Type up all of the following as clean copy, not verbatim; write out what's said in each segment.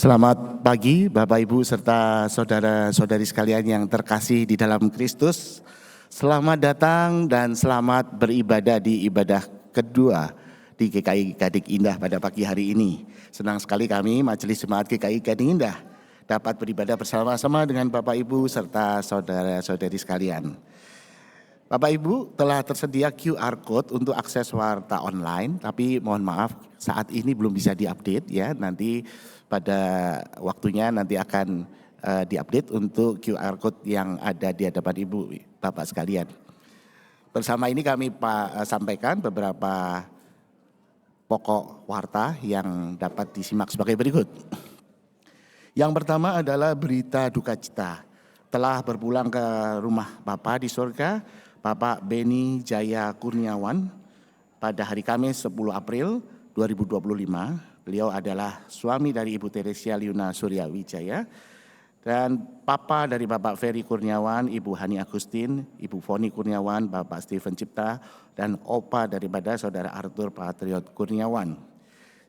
Selamat pagi Bapak Ibu serta saudara-saudari sekalian yang terkasih di dalam Kristus. Selamat datang dan selamat beribadah di ibadah kedua di GKI Gading Indah pada pagi hari ini. Senang sekali kami Majelis Jemaat GKI Gading Indah dapat beribadah bersama-sama dengan Bapak Ibu serta saudara-saudari sekalian. Bapak Ibu, telah tersedia QR Code untuk akses warta online, tapi mohon maaf saat ini belum bisa diupdate ya. Nanti pada waktunya nanti akan diupdate untuk QR Code yang ada di hadapan Ibu Bapak sekalian. Bersama ini kami sampaikan beberapa pokok warta yang dapat disimak sebagai berikut. Yang pertama adalah berita duka cita. Telah berpulang ke rumah Bapa di surga, Bapak Beni Jaya Kurniawan pada hari Kamis 10 April 2025. Beliau adalah suami dari Ibu Teresia Liuna Surya Wijaya dan papa dari Bapak Ferry Kurniawan, Ibu Hani Agustin, Ibu Foni Kurniawan, Bapak Steven Cipta, dan opa daripada Saudara Arthur Patriot Kurniawan.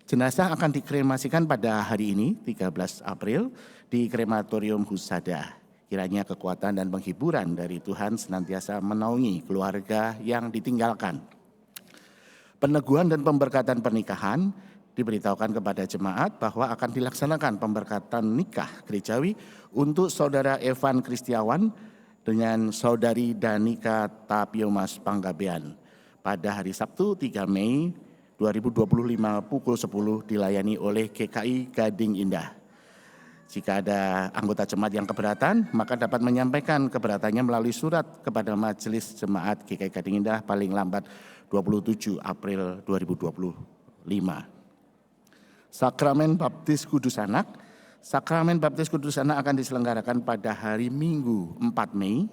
Jenazah akan dikremasikan pada hari ini 13 April di Krematorium Husada. Kiranya kekuatan dan penghiburan dari Tuhan senantiasa menaungi keluarga yang ditinggalkan. Peneguhan dan pemberkatan pernikahan diberitahukan kepada jemaat bahwa akan dilaksanakan pemberkatan nikah gerejawi untuk Saudara Evan Kristiawan dengan Saudari Danika Tapiomas Panggabean pada hari Sabtu 3 Mei 2025 pukul 10 dilayani oleh GKI Gading Indah. Jika ada anggota jemaat yang keberatan, maka dapat menyampaikan keberatannya melalui surat kepada Majelis Jemaat GKI Gading Indah paling lambat 27 April 2025. Sakramen Baptis Kudus Anak. Sakramen Baptis Kudus Anak akan diselenggarakan pada hari Minggu 4 Mei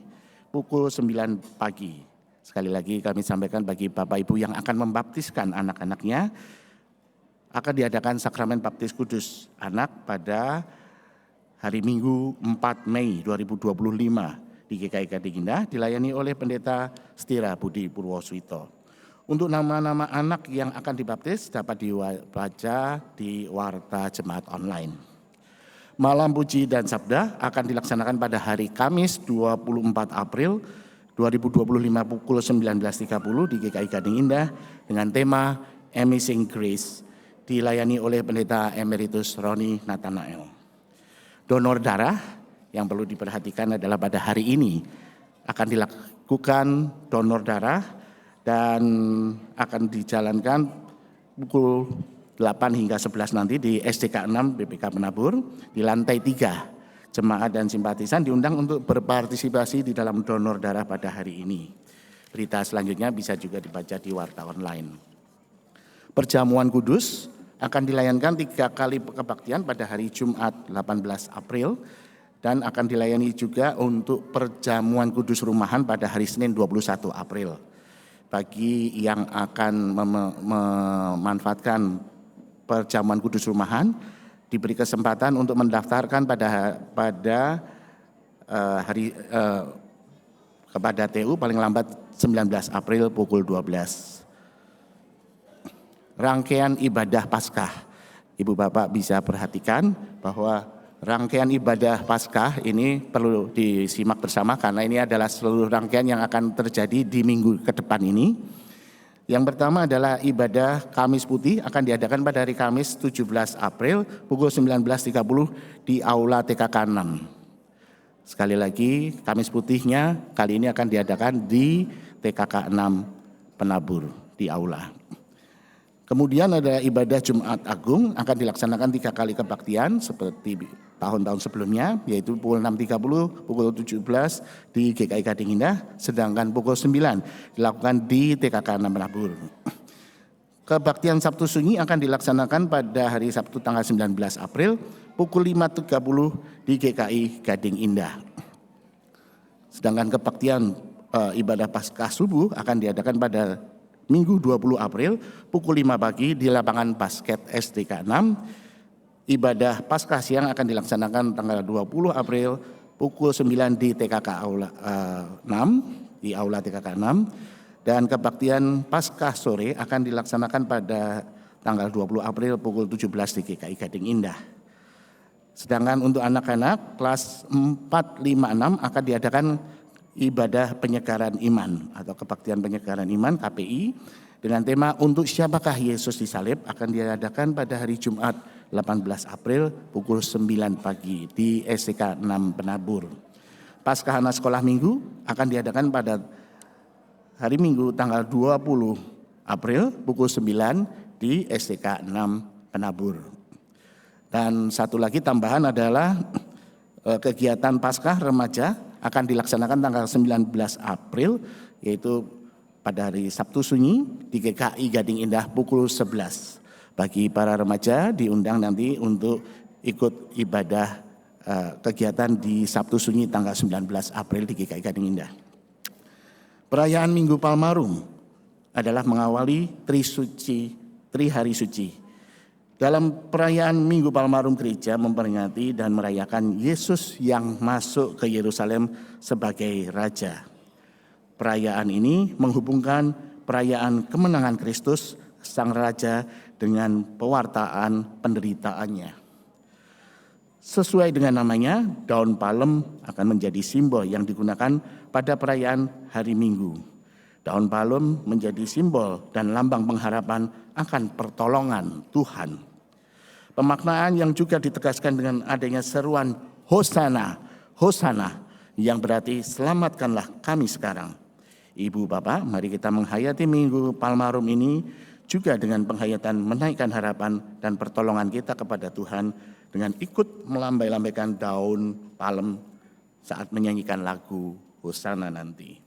pukul 9 pagi. Sekali lagi kami sampaikan bagi Bapak Ibu yang akan membaptiskan anak-anaknya, akan diadakan Sakramen Baptis Kudus Anak pada hari Minggu 4 Mei 2025 di GKI Gading Indah dilayani oleh Pendeta Setira Budi Purwoswito. Untuk nama-nama anak yang akan dibaptis dapat dibaca di warta jemaat online. Malam puji dan sabda akan dilaksanakan pada hari Kamis 24 April 2025 pukul 19.30 di GKI Gading Indah dengan tema Amazing Grace dilayani oleh Pendeta Emeritus Roni Nathanael. Donor darah yang perlu diperhatikan adalah pada hari ini akan dilakukan donor darah dan akan dijalankan pukul 8 hingga 11 nanti di SDK 6 BPK Penabur di lantai 3. Jemaat dan simpatisan diundang untuk berpartisipasi di dalam donor darah pada hari ini. Berita selanjutnya bisa juga dibaca di warta online. Perjamuan kudus akan dilayankan 3 kali kebaktian pada hari Jumat 18 April dan akan dilayani juga untuk perjamuan kudus rumahan pada hari Senin 21 April. Bagi yang akan memanfaatkan perjamuan kudus rumahan diberi kesempatan untuk mendaftarkan kepada TU paling lambat 19 April pukul 12. Rangkaian ibadah Paskah. Ibu Bapak bisa perhatikan bahwa rangkaian ibadah Paskah ini perlu disimak bersama karena ini adalah seluruh rangkaian yang akan terjadi di minggu ke depan ini. Yang pertama adalah ibadah Kamis Putih akan diadakan pada hari Kamis 17 April pukul 19.30 di Aula TKK 6. Sekali lagi Kamis Putihnya kali ini akan diadakan di TKK 6 Penabur di Aula. Kemudian ada ibadah Jumat Agung akan dilaksanakan 3 kali kebaktian seperti tahun-tahun sebelumnya, yaitu pukul 6.30, pukul 17 di GKI Gading Indah, sedangkan pukul 9 dilakukan di TKK 6 Penabur. Kebaktian Sabtu Sunyi akan dilaksanakan pada hari Sabtu tanggal 19 April pukul 5.30 di GKI Gading Indah. Sedangkan kebaktian ibadah Paskah Subuh akan diadakan pada Minggu 20 April pukul 5 pagi di lapangan basket SDK 6. Ibadah Paskah siang akan dilaksanakan tanggal 20 April pukul 9 di TKK Aula 6 di Aula TKK 6 dan kebaktian Paskah sore akan dilaksanakan pada tanggal 20 April pukul 17 di GKI Gading Indah. Sedangkan untuk anak-anak kelas 4, 5, 6 akan diadakan ibadah penyegaran iman atau kebaktian penyegaran iman KPI dengan tema untuk siapakah Yesus disalib akan diadakan pada hari Jumat 18 April pukul 9 pagi di STK 6 Penabur. Paskah anak sekolah minggu akan diadakan pada hari Minggu tanggal 20 April pukul 9 di STK 6 Penabur. Dan satu lagi tambahan adalah kegiatan Paskah remaja akan dilaksanakan tanggal 19 April yaitu pada hari Sabtu Sunyi di GKI Gading Indah pukul 11. Bagi para remaja diundang nanti untuk ikut ibadah kegiatan di Sabtu Sunyi tanggal 19 April di GKI Gading Indah. Perayaan Minggu Palmarum adalah mengawali Tri Hari Suci. Dalam perayaan Minggu Palmarum gereja memperingati dan merayakan Yesus yang masuk ke Yerusalem sebagai Raja. Perayaan ini menghubungkan perayaan kemenangan Kristus Sang Raja dengan pewartaan penderitaannya. Sesuai dengan namanya, daun palem akan menjadi simbol yang digunakan pada perayaan hari Minggu. Daun palem menjadi simbol dan lambang pengharapan akan pertolongan Tuhan. Pemaknaan yang juga ditegaskan dengan adanya seruan Hosana, Hosana yang berarti selamatkanlah kami sekarang. Ibu Bapak, mari kita menghayati Minggu Palmarum ini juga dengan penghayatan menaikkan harapan dan pertolongan kita kepada Tuhan dengan ikut melambai-lambaikan daun palem saat menyanyikan lagu Hosana nanti.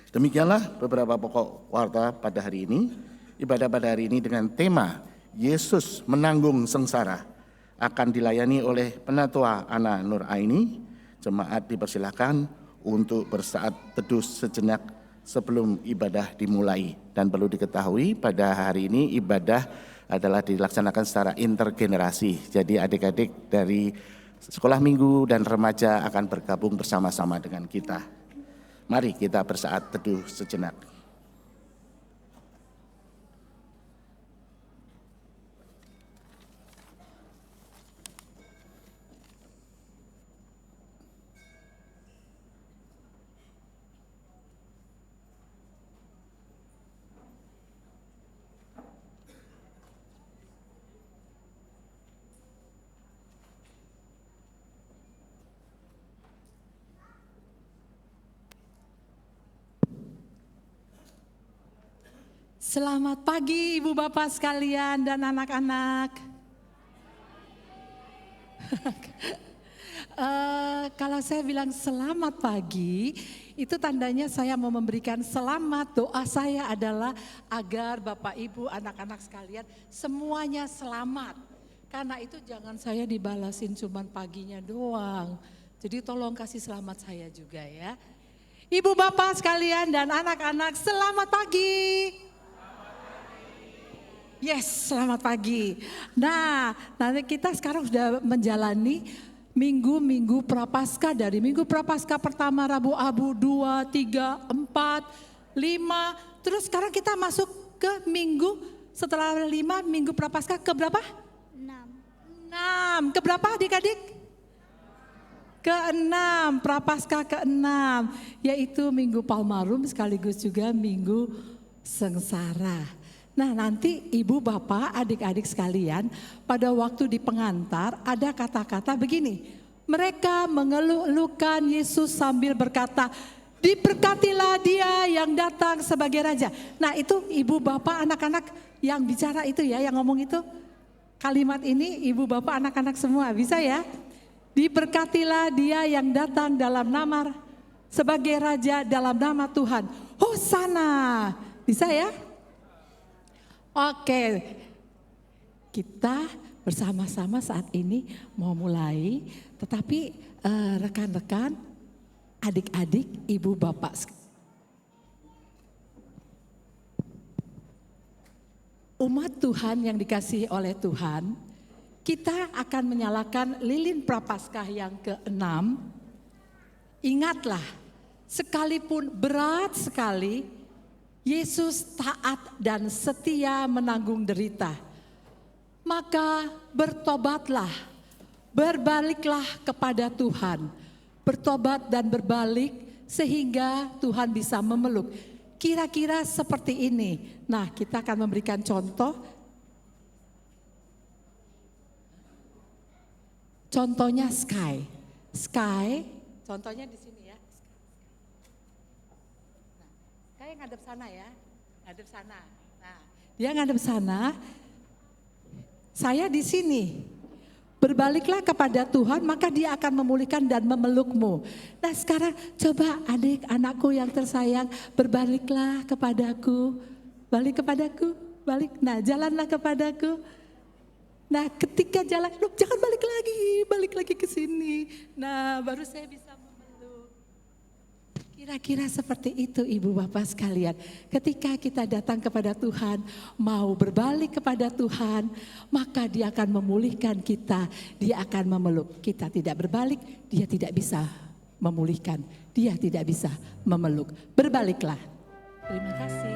Demikianlah beberapa pokok warta pada hari ini. Ibadah pada hari ini dengan tema Yesus menanggung sengsara akan dilayani oleh Penatua Ana Nur Aini. Jemaat dipersilakan untuk bersaat teduh sejenak sebelum ibadah dimulai. Dan perlu diketahui pada hari ini ibadah adalah dilaksanakan secara intergenerasi. Jadi adik-adik dari sekolah minggu dan remaja akan bergabung bersama-sama dengan kita. Mari kita bersaat teduh sejenak. Selamat pagi Ibu Bapak sekalian dan anak-anak. Kalau saya bilang selamat pagi, itu tandanya saya mau memberikan selamat. Doa saya adalah agar Bapak Ibu, anak-anak sekalian semuanya selamat. Karena itu jangan saya dibalasin cuman paginya doang. Jadi tolong kasih selamat saya juga ya. Ibu Bapak sekalian dan anak-anak selamat pagi. Yes, selamat pagi. Nah, nanti kita sekarang sudah menjalani minggu-minggu Prapaskah. Dari minggu Prapaskah pertama, Rabu Abu, 2, 3, 4, 5. Terus sekarang kita masuk ke minggu setelah 5, minggu Prapaskah ke berapa? 6. Ke berapa adik-adik? Ke-6, Prapaskah ke-6. Yaitu minggu Palmarum sekaligus juga minggu sengsara. Nah nanti ibu bapak adik-adik sekalian pada waktu di pengantar ada kata-kata begini. Mereka mengeluh-elukan Yesus sambil berkata, diberkatilah dia yang datang sebagai raja. Nah itu ibu bapak anak-anak yang bicara itu ya, yang ngomong itu. Kalimat ini ibu bapak anak-anak semua bisa ya. Diberkatilah dia yang datang dalam nama sebagai raja dalam nama Tuhan. Hosana. Bisa ya? Oke, kita bersama-sama saat ini mau mulai, tetapi rekan-rekan, adik-adik, ibu bapak, umat Tuhan yang dikasihi oleh Tuhan, kita akan menyalakan lilin Prapaskah yang ke-6. Ingatlah, sekalipun berat sekali, Yesus taat dan setia menanggung derita. Maka bertobatlah, Berbaliklah kepada Tuhan, bertobat dan berbalik sehingga Tuhan bisa memeluk. Kira-kira seperti ini. Nah, kita akan memberikan contoh. Contohnya Sky. Sky, contohnya di sini ya. Nah, Sky ngadep sana ya. Ngadep sana. Nah, dia ngadep sana. Saya di sini. Berbaliklah kepada Tuhan, maka Dia akan memulihkan dan memelukmu. Nah, sekarang coba adik anakku yang tersayang, berbaliklah kepadaku. Balik kepadaku, balik. Nah, jalanlah kepadaku. Nah, ketika jalan, loh, jangan balik lagi ke sini. Nah, baru saya bisa memeluk. Kira-kira seperti itu Ibu Bapak sekalian. Ketika kita datang kepada Tuhan, mau berbalik kepada Tuhan, maka Dia akan memulihkan kita. Dia akan memeluk. Kita tidak berbalik, Dia tidak bisa memulihkan. Dia tidak bisa memeluk. Berbaliklah. Terima kasih.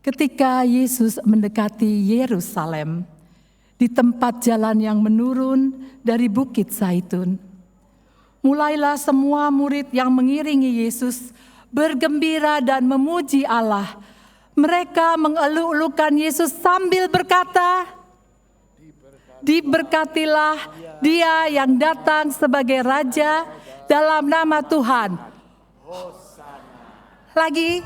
Ketika Yesus mendekati Yerusalem, di tempat jalan yang menurun dari Bukit Zaitun, mulailah semua murid yang mengiringi Yesus bergembira dan memuji Allah. Mereka mengeluk-elukan Yesus sambil berkata, "Diberkatilah Dia yang datang sebagai Raja dalam nama Tuhan." Lagi.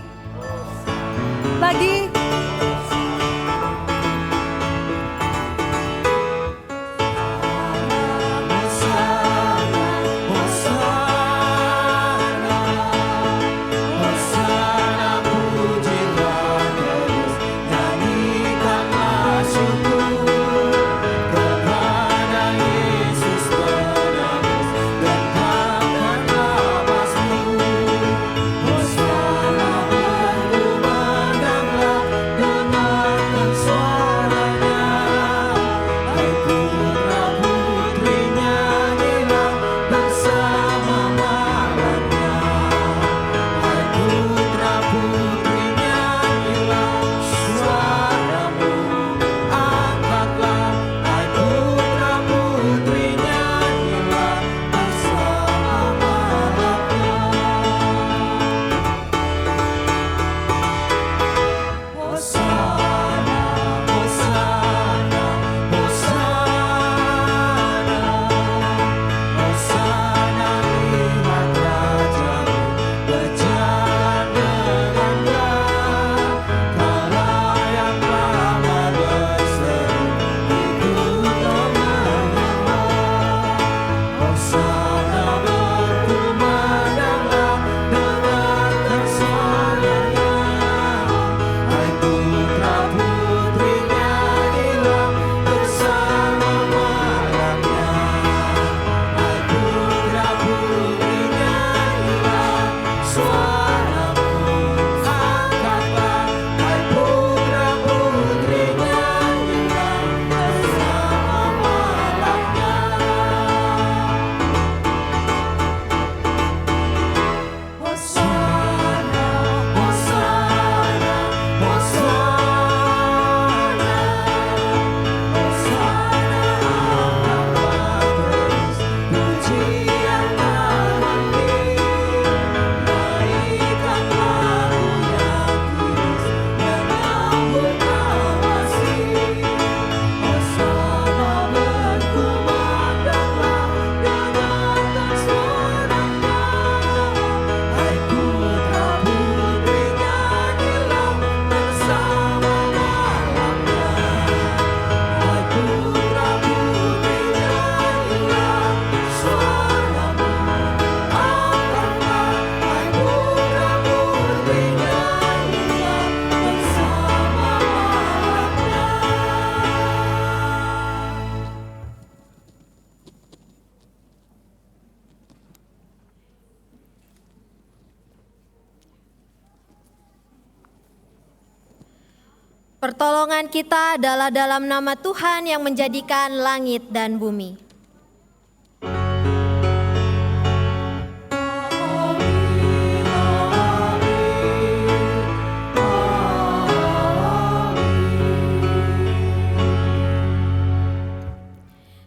Pertolongan kita adalah dalam nama Tuhan yang menjadikan langit dan bumi.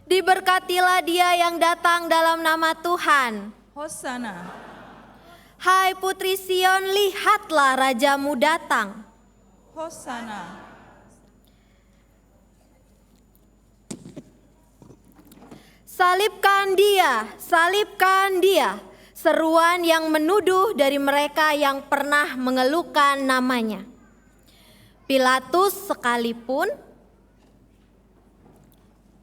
Diberkatilah dia yang datang dalam nama Tuhan. Hosana. Hai putri Sion, lihatlah rajamu datang. Hosana. Salibkan dia, salibkan dia. Seruan yang menuduh dari mereka yang pernah mengeluhkan namanya. Pilatus sekalipun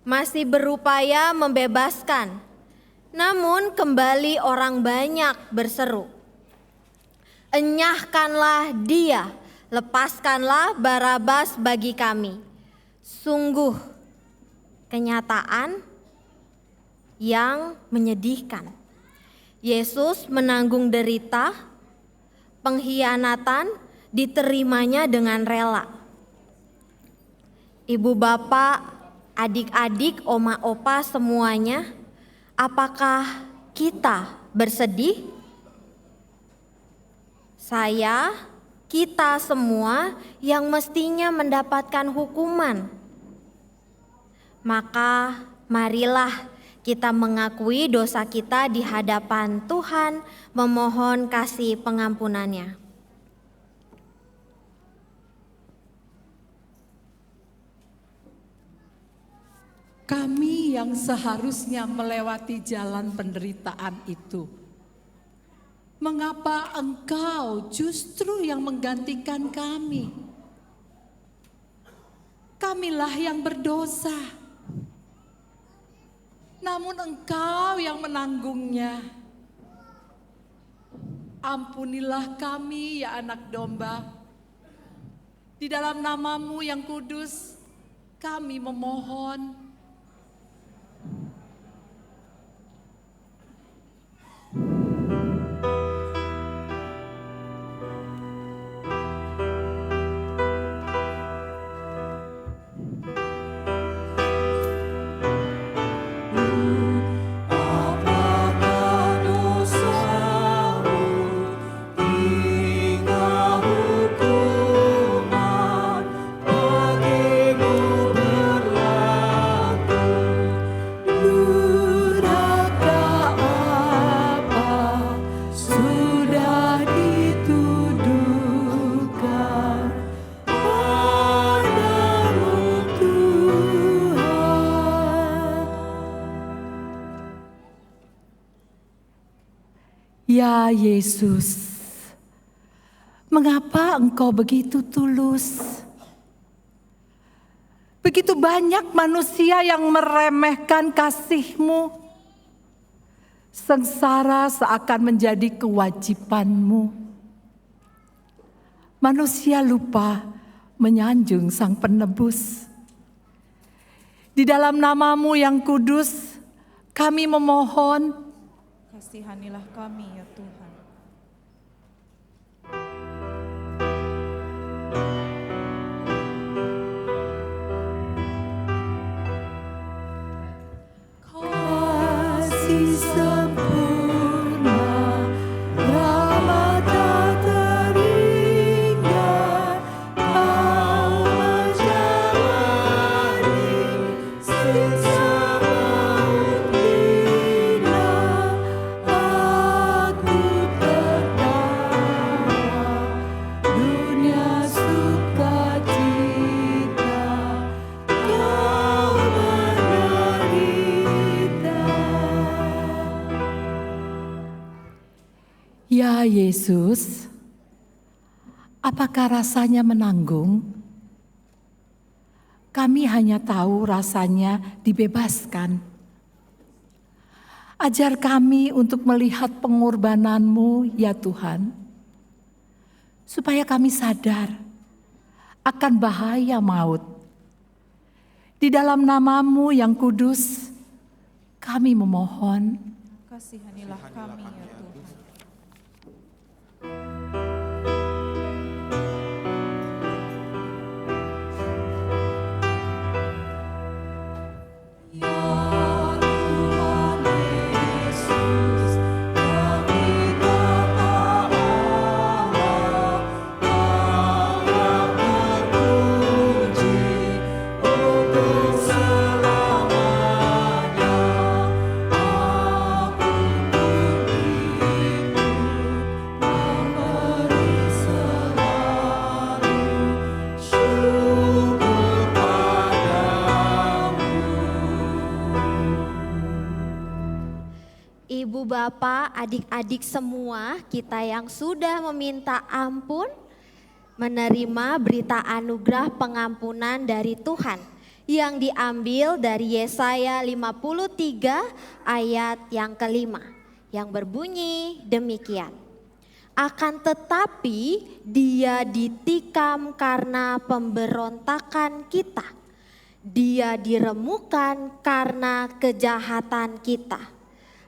masih berupaya membebaskan. Namun kembali orang banyak berseru, "Enyahkanlah dia, lepaskanlah Barabas bagi kami." Sungguh kenyataan yang menyedihkan. Yesus menanggung derita, pengkhianatan diterimanya dengan rela. Ibu bapak, adik-adik, oma opa semuanya, apakah kita bersedih? Saya, kita semua yang mestinya mendapatkan hukuman. Maka marilah kita mengakui dosa kita di hadapan Tuhan, memohon kasih pengampunannya. Kami yang seharusnya melewati jalan penderitaan itu, mengapa Engkau justru yang menggantikan kami? Kamilah yang berdosa, namun Engkau yang menanggungnya. Ampunilah kami ya anak domba. Di dalam nama-Mu yang kudus, kami memohon. Ya Yesus, mengapa Engkau begitu tulus? Begitu banyak manusia yang meremehkan kasih-Mu. Sengsara seakan menjadi kewajiban-Mu. Manusia lupa menyanjung Sang Penebus. Di dalam nama-Mu yang kudus, kami memohon, Kasihanilah kami ya Tuhan. kasih sempurna, rahmat tak terhingga, Kau menjalani siksa maut bina. Aku tertawa, dunia sukacita, Kau menderita. Ya Yesus, apakah rasanya menanggung? Kami hanya tahu rasanya dibebaskan. Ajar kami untuk melihat pengorbanan-Mu ya Tuhan, supaya kami sadar akan bahaya maut. Di dalam nama-Mu yang kudus, kami memohon. Kasihanilah kami ya Tuhan. Bapak, adik-adik semua, kita yang sudah meminta ampun, menerima berita anugerah pengampunan dari Tuhan yang diambil dari Yesaya 53 ayat yang kelima, yang berbunyi demikian. Akan tetapi dia ditikam karena pemberontakan kita, dia diremukkan karena kejahatan kita.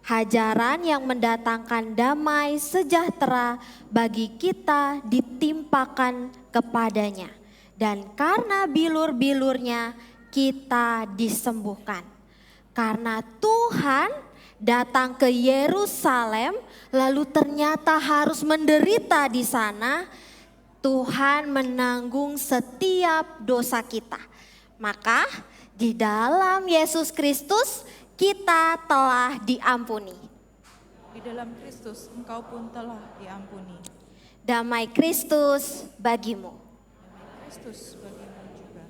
Hajaran yang mendatangkan damai sejahtera bagi kita ditimpakan kepadanya, dan karena bilur-bilurnya kita disembuhkan. Karena Tuhan datang ke Yerusalem lalu ternyata harus menderita di sana, Tuhan menanggung setiap dosa kita. Maka di dalam Yesus Kristus kita telah diampuni. Di dalam Kristus engkau pun telah diampuni. Damai Kristus bagimu. Kristus bagimu juga.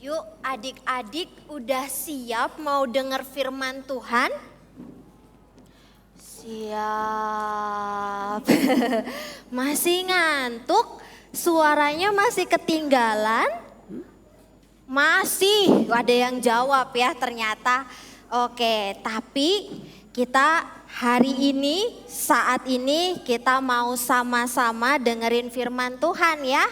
Yuk adik-adik udah siap mau dengar firman Tuhan? Siap. Masih ngantuk? Suaranya masih ketinggalan? Masih, ada yang jawab ya ternyata. Oke, tapi kita hari ini, saat ini kita mau sama-sama dengerin firman Tuhan ya.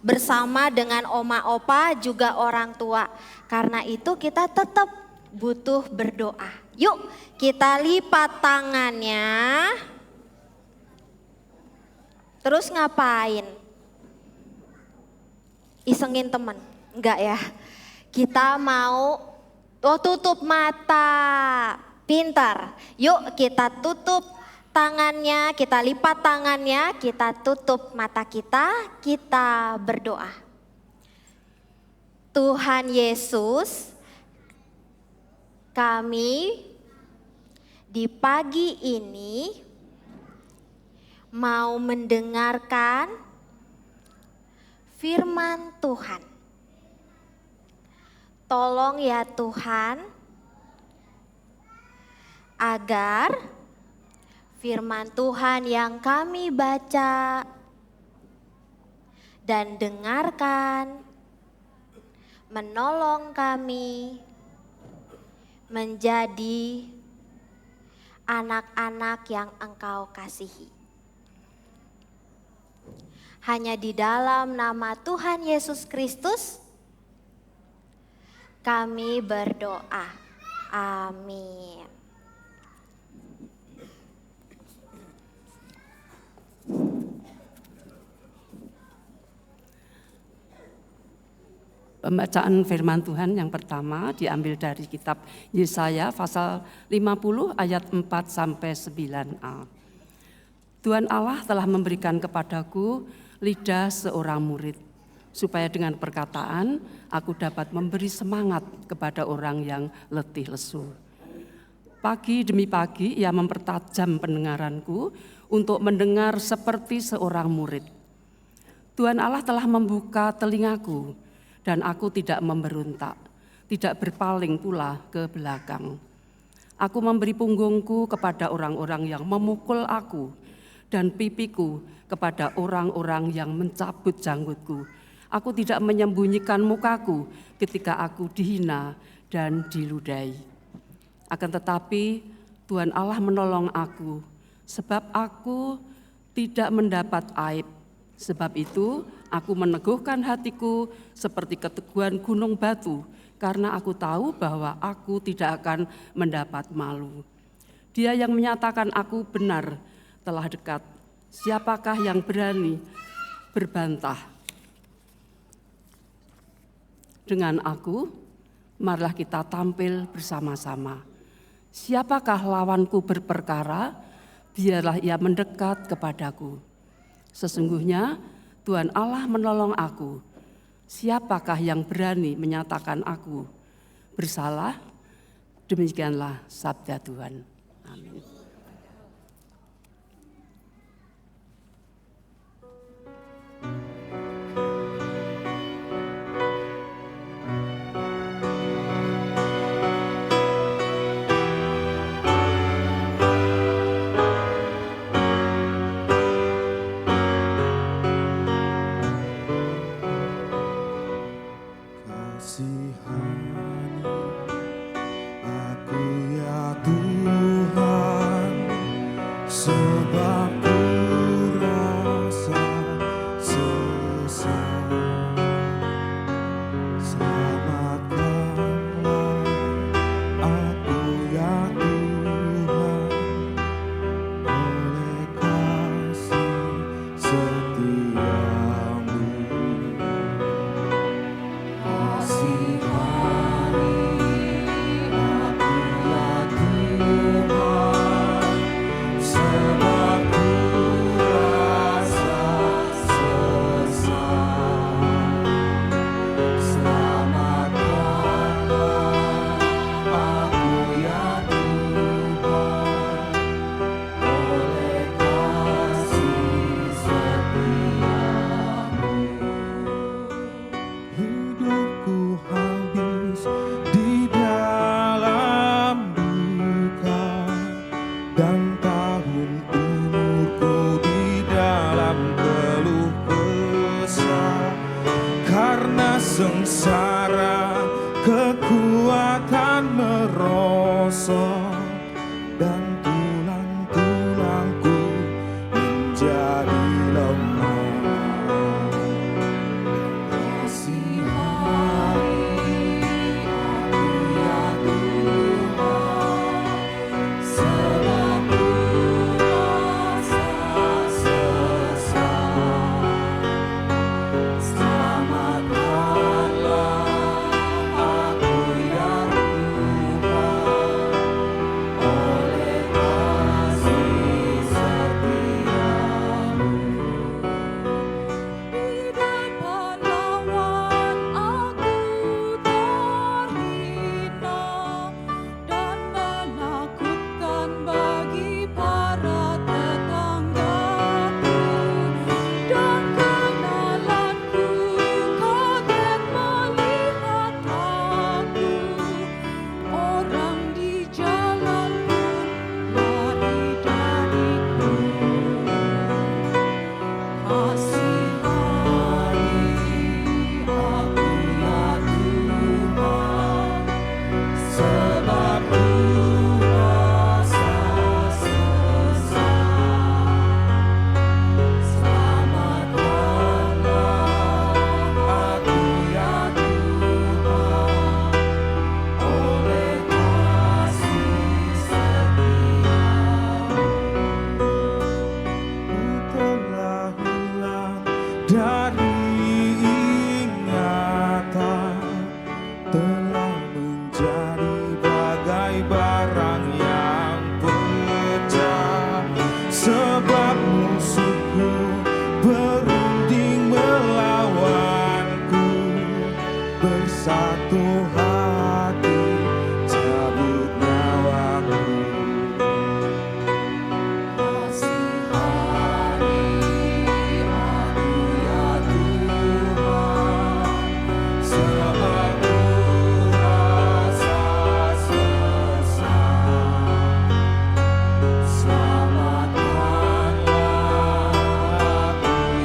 Bersama dengan oma opa juga orang tua. Karena itu kita tetap butuh berdoa. Yuk kita lipat tangannya. Terus ngapain? Isengin teman? Enggak ya. Kita mau tutup mata. Pintar. Yuk kita tutup tangannya, kita lipat tangannya, kita tutup mata kita berdoa. Tuhan Yesus, kami di pagi ini mau mendengarkan firman Tuhan. Tolong ya Tuhan, agar firman Tuhan yang kami baca dan dengarkan menolong kami menjadi anak-anak yang Engkau kasihi. Hanya di dalam nama Tuhan Yesus Kristus kami berdoa. Amin. Pembacaan firman Tuhan yang pertama diambil dari kitab Yesaya pasal 50 ayat 4 sampai 9a. Tuhan Allah telah memberikan kepadaku lidah seorang murid, supaya dengan perkataan aku dapat memberi semangat kepada orang yang letih lesu. Pagi demi pagi ia mempertajam pendengaranku untuk mendengar seperti seorang murid. Tuhan Allah telah membuka telingaku, dan aku tidak memberontak, tidak berpaling pula ke belakang. Aku memberi punggungku kepada orang-orang yang memukul aku, dan pipiku kepada orang-orang yang mencabut janggutku. Aku tidak menyembunyikan mukaku ketika aku dihina dan diludahi. Akan tetapi Tuhan Allah menolong aku, sebab aku tidak mendapat aib. Sebab itu aku meneguhkan hatiku seperti keteguhan gunung batu, karena aku tahu bahwa aku tidak akan mendapat malu. Dia yang menyatakan aku benar telah dekat. Siapakah yang berani berbantah dengan aku? Marilah kita tampil bersama-sama. Siapakah lawanku berperkara? Biarlah ia mendekat kepadaku. Sesungguhnya Tuhan Allah menolong aku. Siapakah yang berani menyatakan aku bersalah? Demikianlah sabda Tuhan. Amin. Oleh orang yang pecah, sebab musuhku berunding melawanku. Bersatu hati cabut nyawaku. Kasihani aku ya Tuhan, sebab ku rasa sesat. Selamatkanlah aku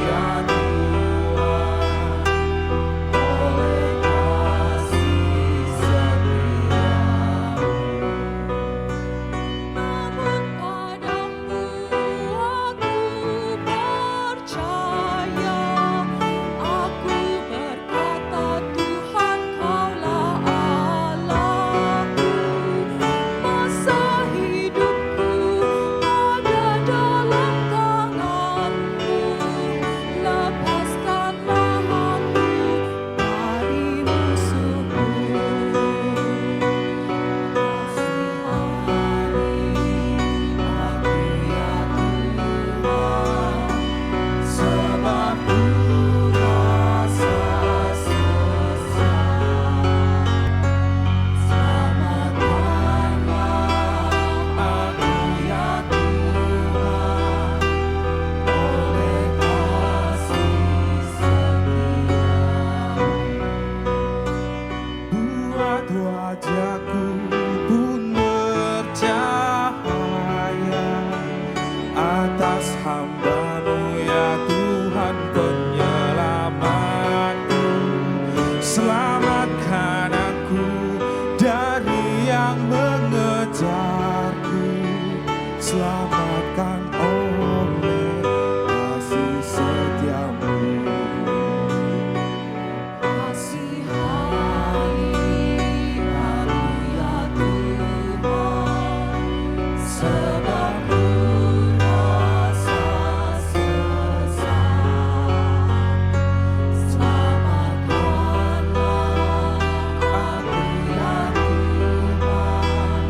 ya Tuhan, oleh kasih setiamu. Namun padamu aku percaya, aku berkata Tuhan Kaulah Allahku. Masa hidupku ada dalam tangan-Mu, lepaskanlah aku dari musuhku. Buat wajahku pun bercahaya atas hamba-Mu ya Tuhan penyelamatku. Selamatkan aku dari yang mengejarku, selamatkan oleh kasih setiamu. Kasihani aku ya Tuhan, sebab ku rasa sesat. Selamatkanlah aku ya Tuhan,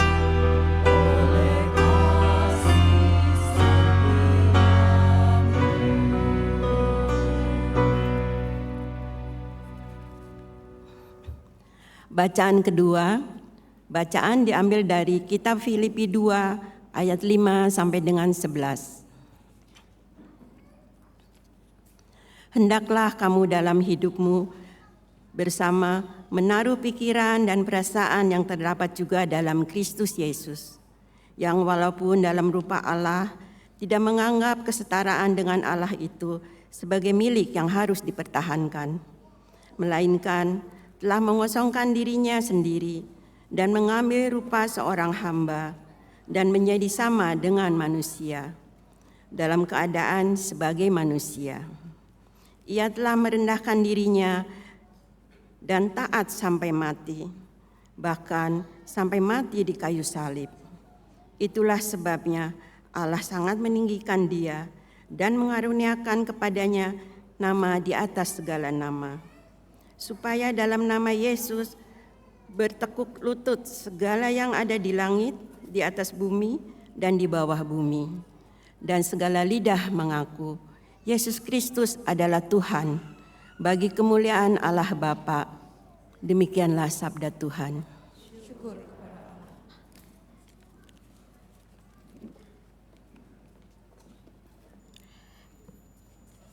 oleh kasih setiamu. Bacaan kedua, bacaan diambil dari kitab Filipi 2 ayat 5 sampai dengan 11. Hendaklah kamu dalam hidupmu bersama menaruh pikiran dan perasaan yang terdapat juga dalam Kristus Yesus, yang walaupun dalam rupa Allah tidak menganggap kesetaraan dengan Allah itu sebagai milik yang harus dipertahankan, melainkan telah mengosongkan dirinya sendiri dan mengambil rupa seorang hamba dan menjadi sama dengan manusia dalam keadaan sebagai manusia. Ia telah merendahkan dirinya dan taat sampai mati, bahkan sampai mati di kayu salib. Itulah sebabnya Allah sangat meninggikan dia dan mengaruniakan kepadanya nama di atas segala nama, supaya dalam nama Yesus bertekuk lutut segala yang ada di langit, di atas bumi, dan di bawah bumi. Dan segala lidah mengaku, Yesus Kristus adalah Tuhan, bagi kemuliaan Allah Bapa. Demikianlah sabda Tuhan.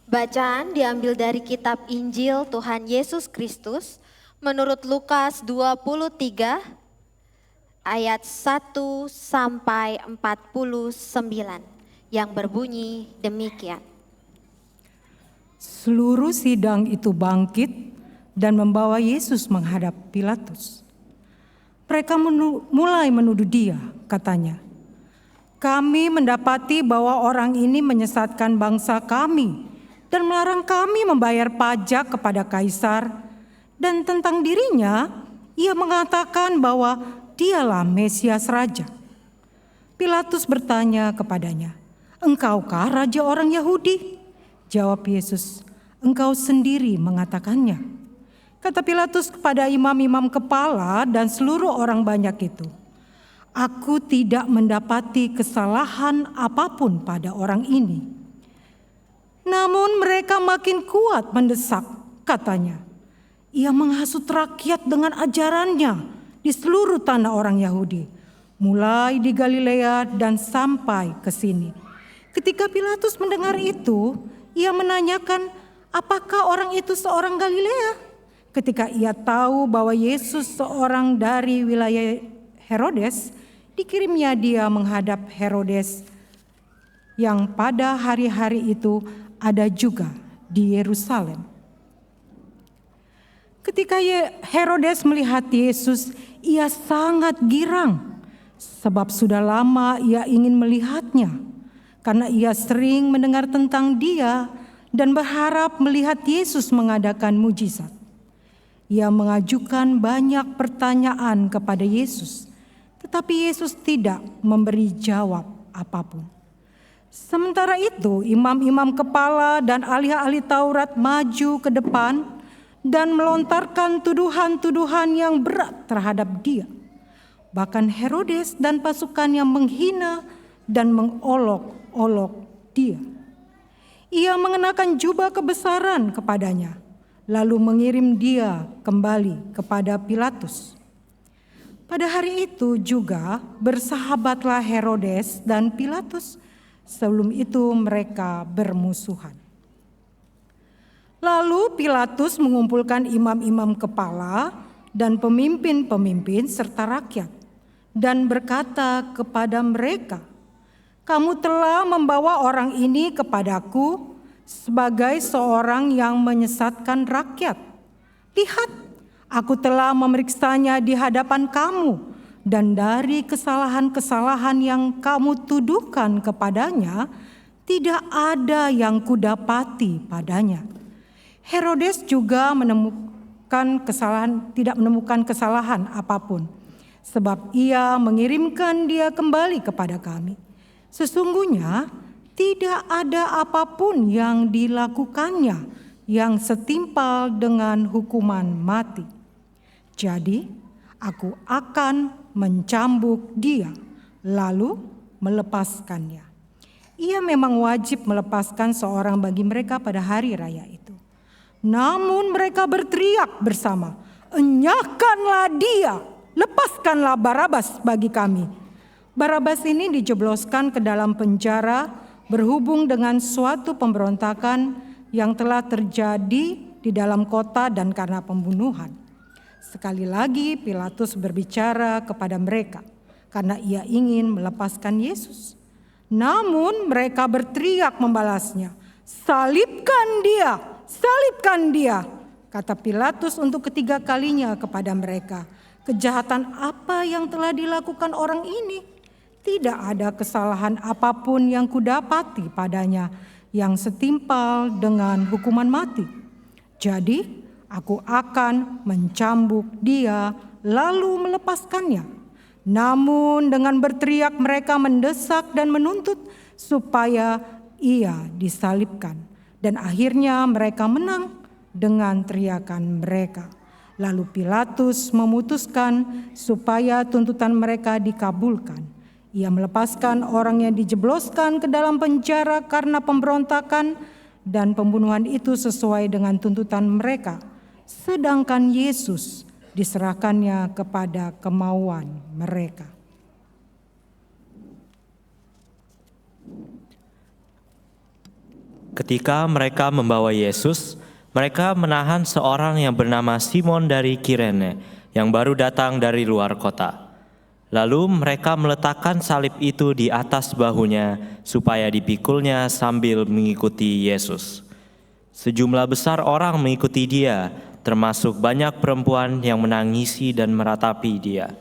Bacaan diambil dari kitab Injil Tuhan Yesus Kristus menurut Lukas 23 ayat 1 sampai 49 yang berbunyi demikian. Seluruh sidang itu bangkit dan membawa Yesus menghadap Pilatus. Mereka mulai menuduh dia, katanya, "Kami mendapati bahwa orang ini menyesatkan bangsa kami dan melarang kami membayar pajak kepada Kaisar, dan tentang dirinya ia mengatakan bahwa dialah Mesias Raja." Pilatus bertanya kepadanya, "Engkaukah raja orang Yahudi?" Jawab Yesus, "Engkau sendiri mengatakannya." Kata Pilatus kepada imam-imam kepala dan seluruh orang banyak itu, Aku tidak mendapati kesalahan apapun pada orang ini. Namun mereka makin kuat mendesak, katanya. Ia menghasut rakyat dengan ajarannya di seluruh tanah orang Yahudi, mulai di Galilea dan sampai ke sini. Ketika Pilatus mendengar itu, ia menanyakan, apakah orang itu seorang Galilea? Ketika ia tahu bahwa Yesus seorang dari wilayah Herodes, dikirimnya dia menghadap Herodes yang pada hari-hari itu ada juga di Yerusalem. Ketika Herodes melihat Yesus, ia sangat girang sebab sudah lama ia ingin melihatnya karena ia sering mendengar tentang dia dan berharap melihat Yesus mengadakan mujizat. Ia mengajukan banyak pertanyaan kepada Yesus, tetapi Yesus tidak memberi jawab apapun. Sementara itu, imam-imam kepala dan ahli-ahli Taurat maju ke depan dan melontarkan tuduhan-tuduhan yang berat terhadap dia. Bahkan Herodes dan pasukannya menghina dan mengolok-olok dia. Ia mengenakan jubah kebesaran kepadanya, lalu mengirim dia kembali kepada Pilatus. Pada hari itu juga bersahabatlah Herodes dan Pilatus. Sebelum itu mereka bermusuhan. Lalu Pilatus mengumpulkan imam-imam kepala dan pemimpin-pemimpin serta rakyat dan berkata kepada mereka, "Kamu telah membawa orang ini kepadaku sebagai seorang yang menyesatkan rakyat. Lihat, aku telah memeriksanya di hadapan kamu, dan dari kesalahan-kesalahan yang kamu tuduhkan kepadanya, tidak ada yang kudapati padanya." Herodes juga tidak menemukan kesalahan apapun, sebab ia mengirimkan dia kembali kepada kami. Sesungguhnya tidak ada apapun yang dilakukannya yang setimpal dengan hukuman mati. Jadi aku akan mencambuk dia, lalu melepaskannya. Ia memang wajib melepaskan seorang bagi mereka pada hari raya itu. Namun mereka berteriak bersama, "Enyahkanlah dia, lepaskanlah Barabas bagi kami." Barabas ini dijebloskan ke dalam penjara berhubung dengan suatu pemberontakan yang telah terjadi di dalam kota dan karena pembunuhan. Sekali lagi Pilatus berbicara kepada mereka karena ia ingin melepaskan Yesus. Namun mereka berteriak membalasnya, "Salibkan dia, salibkan dia," kata Pilatus untuk ketiga kalinya kepada mereka. Kejahatan apa yang telah dilakukan orang ini? Tidak ada kesalahan apapun yang kudapati padanya yang setimpal dengan hukuman mati. Jadi aku akan mencambuk dia lalu melepaskannya. Namun dengan berteriak mereka mendesak dan menuntut supaya ia disalibkan. Dan akhirnya mereka menang dengan teriakan mereka. Lalu Pilatus memutuskan supaya tuntutan mereka dikabulkan. Ia melepaskan orang yang dijebloskan ke dalam penjara karena pemberontakan dan pembunuhan itu sesuai dengan tuntutan mereka. Sedangkan Yesus diserahkannya kepada kemauan mereka. Ketika mereka membawa Yesus, mereka menahan seorang yang bernama Simon dari Kirene yang baru datang dari luar kota. Lalu mereka meletakkan salib itu di atas bahunya supaya dipikulnya sambil mengikuti Yesus. Sejumlah besar orang mengikuti dia, termasuk banyak perempuan yang menangisi dan meratapi dia.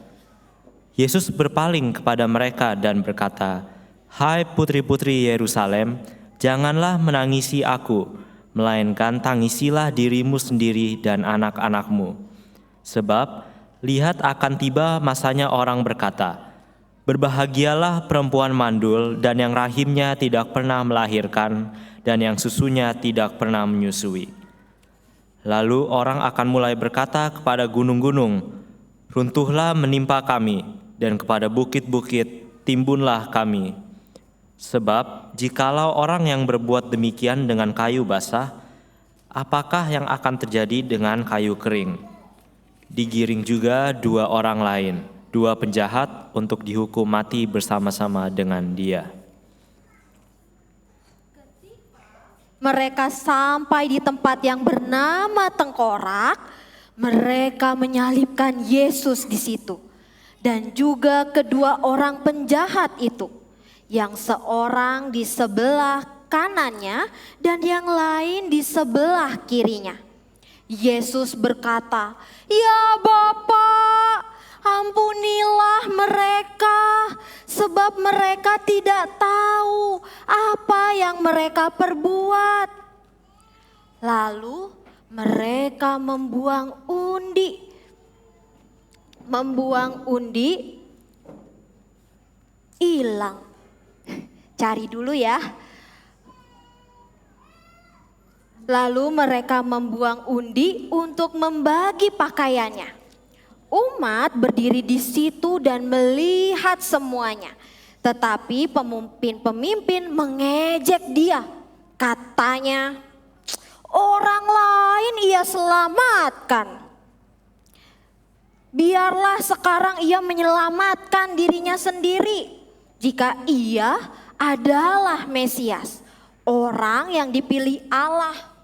Yesus berpaling kepada mereka dan berkata, "Hai putri-putri Yerusalem, janganlah menangisi aku, melainkan tangisilah dirimu sendiri dan anak-anakmu. Sebab lihat akan tiba masanya orang berkata, berbahagialah perempuan mandul dan yang rahimnya tidak pernah melahirkan dan yang susunya tidak pernah menyusui. Lalu orang akan mulai berkata kepada gunung-gunung, runtuhlah menimpa kami, dan kepada bukit-bukit timbunlah kami. Sebab jikalau orang yang berbuat demikian dengan kayu basah, apakah yang akan terjadi dengan kayu kering? Digiring juga 2 orang lain, 2 penjahat untuk dihukum mati bersama-sama dengan dia. Mereka sampai di tempat yang bernama Tengkorak, mereka menyalibkan Yesus di situ. Dan juga kedua orang penjahat itu, yang seorang di sebelah kanannya dan yang lain di sebelah kirinya. Yesus berkata, "Ya Bapa, ampunilah mereka, sebab mereka tidak tahu apa yang mereka perbuat." Lalu mereka membuang undi hilang. Cari dulu ya. Lalu mereka membuang undi untuk membagi pakaiannya. Umat berdiri di situ dan melihat semuanya. Tetapi pemimpin-pemimpin mengejek dia. Katanya, "Orang lain ia selamatkan. Biarlah sekarang ia menyelamatkan dirinya sendiri jika ia adalah Mesias, orang yang dipilih Allah."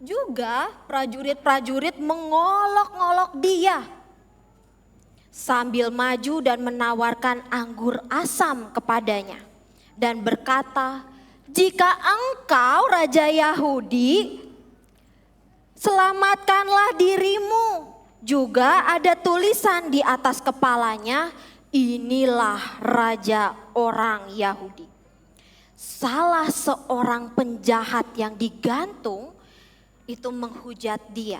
Juga prajurit-prajurit mengolok-ngolok dia sambil maju dan menawarkan anggur asam kepadanya dan berkata, "Jika engkau Raja Yahudi, selamatkanlah dirimu." Juga ada tulisan di atas kepalanya, "Inilah Raja orang Yahudi." Salah seorang penjahat yang digantung itu menghujat dia.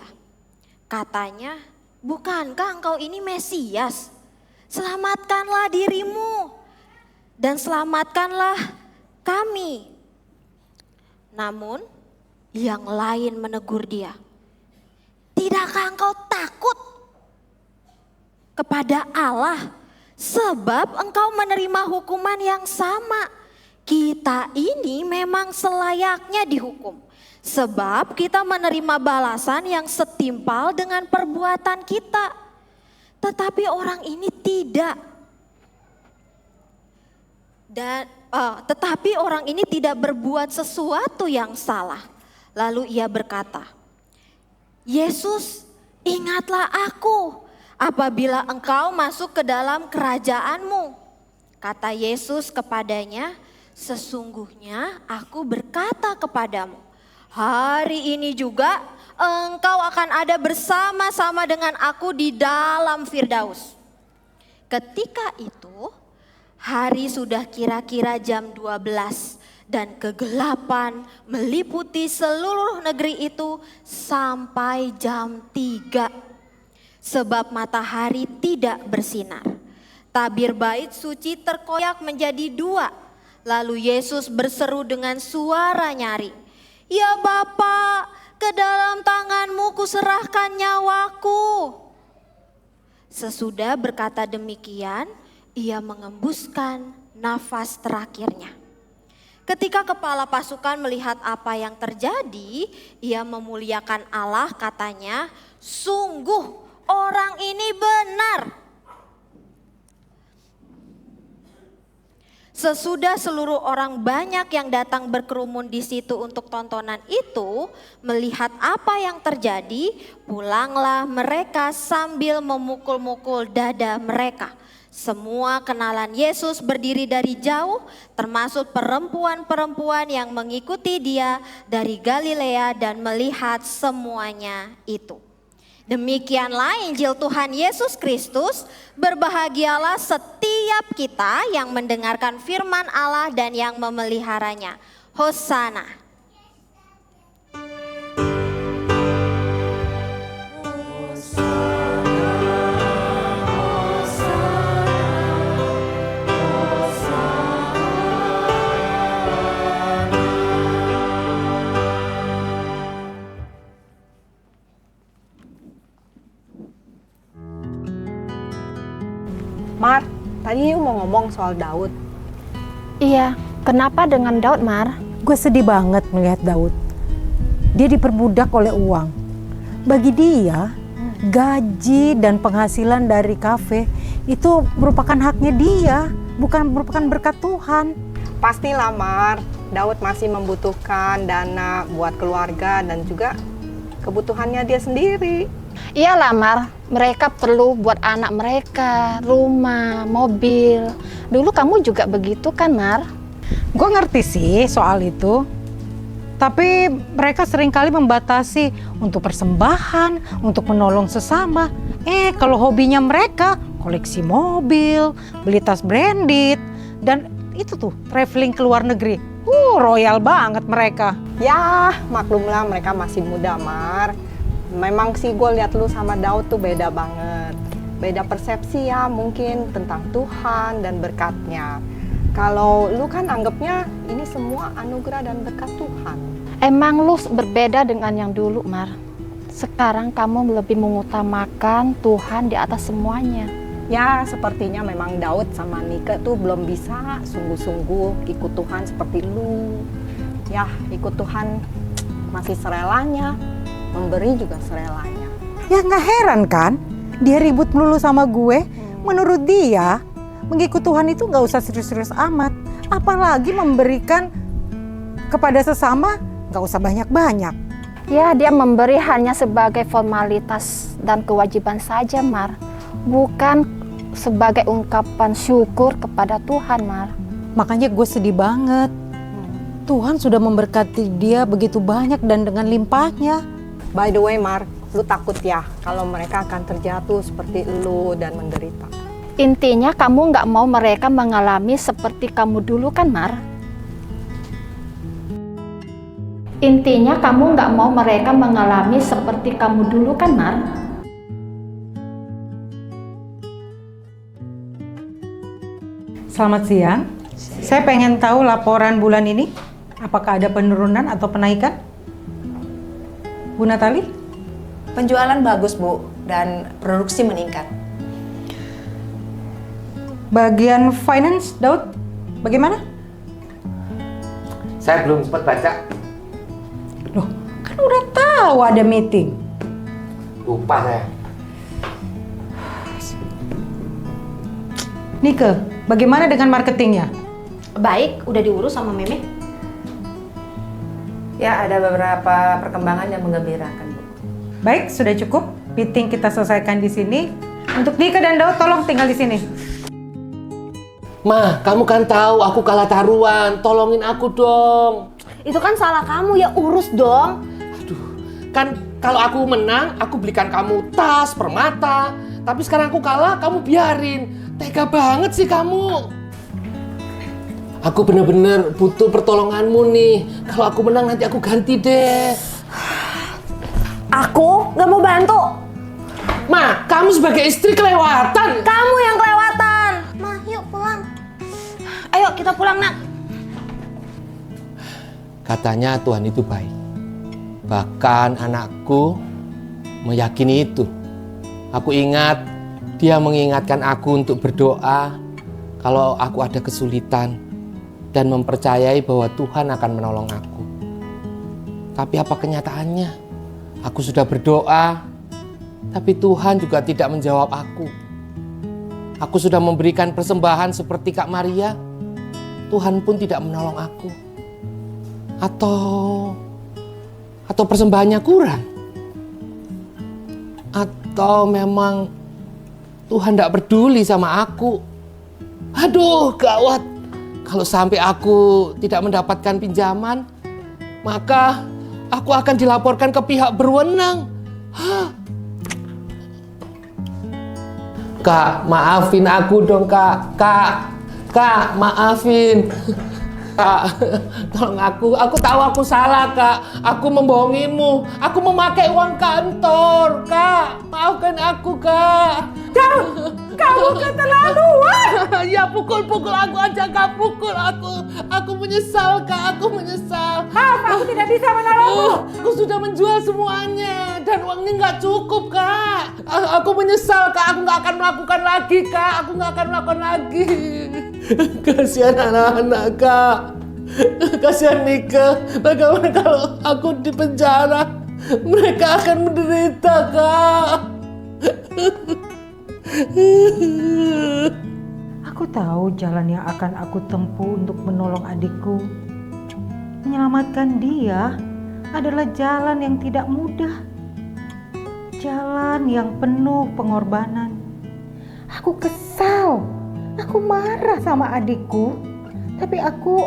Katanya, "Bukankah engkau ini Mesias? Selamatkanlah dirimu dan selamatkanlah kami." Namun yang lain menegur dia, "Tidakkah engkau takut kepada Allah? Sebab engkau menerima hukuman yang sama. Kita ini memang selayaknya dihukum. Sebab kita menerima balasan yang setimpal dengan perbuatan kita. Tetapi orang ini tidak. Tetapi orang ini tidak berbuat sesuatu yang salah." Lalu ia berkata, "Yesus, ingatlah aku apabila engkau masuk ke dalam kerajaanmu." Kata Yesus kepadanya, "Sesungguhnya aku berkata kepadamu, hari ini juga engkau akan ada bersama-sama dengan aku di dalam Firdaus." Ketika itu hari sudah kira-kira jam 12 dan kegelapan meliputi seluruh negeri itu sampai jam 3. Sebab matahari tidak bersinar. Tabir bait suci terkoyak menjadi 2. Lalu Yesus berseru dengan suara nyaring, "Ya Bapa, ke dalam tanganmu kuserahkan nyawaku." Sesudah berkata demikian, ia mengembuskan nafas terakhirnya. Ketika kepala pasukan melihat apa yang terjadi, ia memuliakan Allah, katanya, "Sungguh orang ini benar." Sesudah seluruh orang banyak yang datang berkerumun di situ untuk tontonan itu, melihat apa yang terjadi, pulanglah mereka sambil memukul-mukul dada mereka. Semua kenalan Yesus berdiri dari jauh, termasuk perempuan-perempuan yang mengikuti dia dari Galilea dan melihat semuanya itu. Demikianlah Injil Tuhan Yesus Kristus. Berbahagialah setiap kita yang mendengarkan firman Allah dan yang memeliharanya. Hosana. mau ngomong soal Daud. Iya, kenapa dengan Daud, Mar? Gue sedih banget melihat Daud. Dia diperbudak oleh uang. Bagi dia, gaji dan penghasilan dari kafe itu merupakan haknya dia, bukan merupakan berkat Tuhan. Pastilah Mar, Daud masih membutuhkan dana buat keluarga dan juga kebutuhannya dia sendiri. Iyalah, Mar. Mereka perlu buat anak mereka, rumah, mobil. Dulu kamu juga begitu kan, Mar? Gue ngerti sih soal itu. Tapi mereka seringkali membatasi untuk persembahan, untuk menolong sesama. Kalau hobinya mereka koleksi mobil, beli tas branded, dan itu tuh traveling ke luar negeri. Royal banget mereka. Ya, maklumlah mereka masih muda, Mar. Memang sih gue lihat lu sama Daud tuh beda banget. Beda persepsi ya mungkin tentang Tuhan dan berkatnya. Kalau lu kan anggapnya ini semua anugerah dan berkat Tuhan. Emang lu berbeda dengan yang dulu, Mar. Sekarang kamu lebih mengutamakan Tuhan di atas semuanya. Ya, sepertinya memang Daud sama Nike tuh belum bisa sungguh-sungguh ikut Tuhan seperti lu. Ya, ikut Tuhan masih serelanya, memberi juga serelanya. Ya nggak heran kan, dia ribut melulu sama gue. Menurut dia, mengikut Tuhan itu nggak usah serius-serius amat. Apalagi memberikan kepada sesama, nggak usah banyak-banyak. Ya, dia memberi hanya sebagai formalitas dan kewajiban saja, Mar. Bukan sebagai ungkapan syukur kepada Tuhan, Mar. Makanya gue sedih banget. Tuhan sudah memberkati dia begitu banyak dan dengan limpahnya. By the way, Mar, lu takut ya kalau mereka akan terjatuh seperti lu dan menderita? Intinya kamu nggak mau mereka mengalami seperti kamu dulu kan, Mar? Intinya kamu nggak mau mereka mengalami seperti kamu dulu kan, Mar? Selamat siang. Saya pengen tahu laporan bulan ini. Apakah ada penurunan atau penaikan? Bu Natali? Penjualan bagus, Bu, dan produksi meningkat. Bagian finance, Daud, bagaimana? Saya belum sempat baca. Loh, kan udah tahu ada meeting. Lupa saya. Nike, bagaimana dengan marketingnya? Baik, udah diurus sama Meme. Ya, ada beberapa perkembangan yang menggembirakan, Bu. Baik, sudah cukup. Meeting kita selesaikan di sini. Untuk Nike dan Daud, tolong tinggal di sini. Ma, kamu kan tahu aku kalah taruhan. Tolongin aku dong. Itu kan salah kamu, ya urus dong. Aduh, kan kalau aku menang, aku belikan kamu tas, permata. Tapi sekarang aku kalah, kamu biarin. Tega banget sih kamu. Aku bener-bener butuh pertolonganmu nih. Kalau aku menang nanti aku ganti deh. Aku gak mau bantu. Ma, kamu sebagai istri kelewatan. Kamu yang kelewatan. Ma, yuk pulang. Ayo kita pulang, Nak. Katanya Tuhan itu baik. Bahkan anakku meyakini itu. Aku ingat dia mengingatkan aku untuk berdoa kalau aku ada kesulitan dan mempercayai bahwa Tuhan akan menolong aku. Tapi apa kenyataannya? Aku sudah berdoa, tapi Tuhan juga tidak menjawab aku. Aku sudah memberikan persembahan seperti Kak Maria, Tuhan pun tidak menolong aku. Atau persembahannya kurang? Atau memang Tuhan tidak peduli sama aku? Aduh, gawat. Kalau sampai aku tidak mendapatkan pinjaman, maka aku akan dilaporkan ke pihak berwenang. Kak, maafin aku dong, Kak. Kak, maafin. Kak, tolong aku tahu aku salah, Kak. Aku membohongimu. Aku memakai uang kantor, Kak. Maafkan aku, Kak. Daud, Kamu keterlaluan. Ya pukul-pukul aku aja, Kak, pukul aku. Aku menyesal, Kak, aku menyesal. Maaf, aku tidak bisa menolongmu. Aku sudah menjual semuanya dan uangnya nggak cukup, Kak. Aku menyesal, Kak, aku nggak akan melakukan lagi, Kak. Aku nggak akan melakukan lagi. Kasihan anak-anak, Kak. Kasihan Nika. Bagaimana kalau aku di penjara? Mereka akan menderita, Kak. Aku tahu jalan yang akan aku tempuh untuk menolong adikku. Menyelamatkan dia adalah jalan yang tidak mudah. Jalan yang penuh pengorbanan. Aku kesal. Aku marah sama adikku. Tapi aku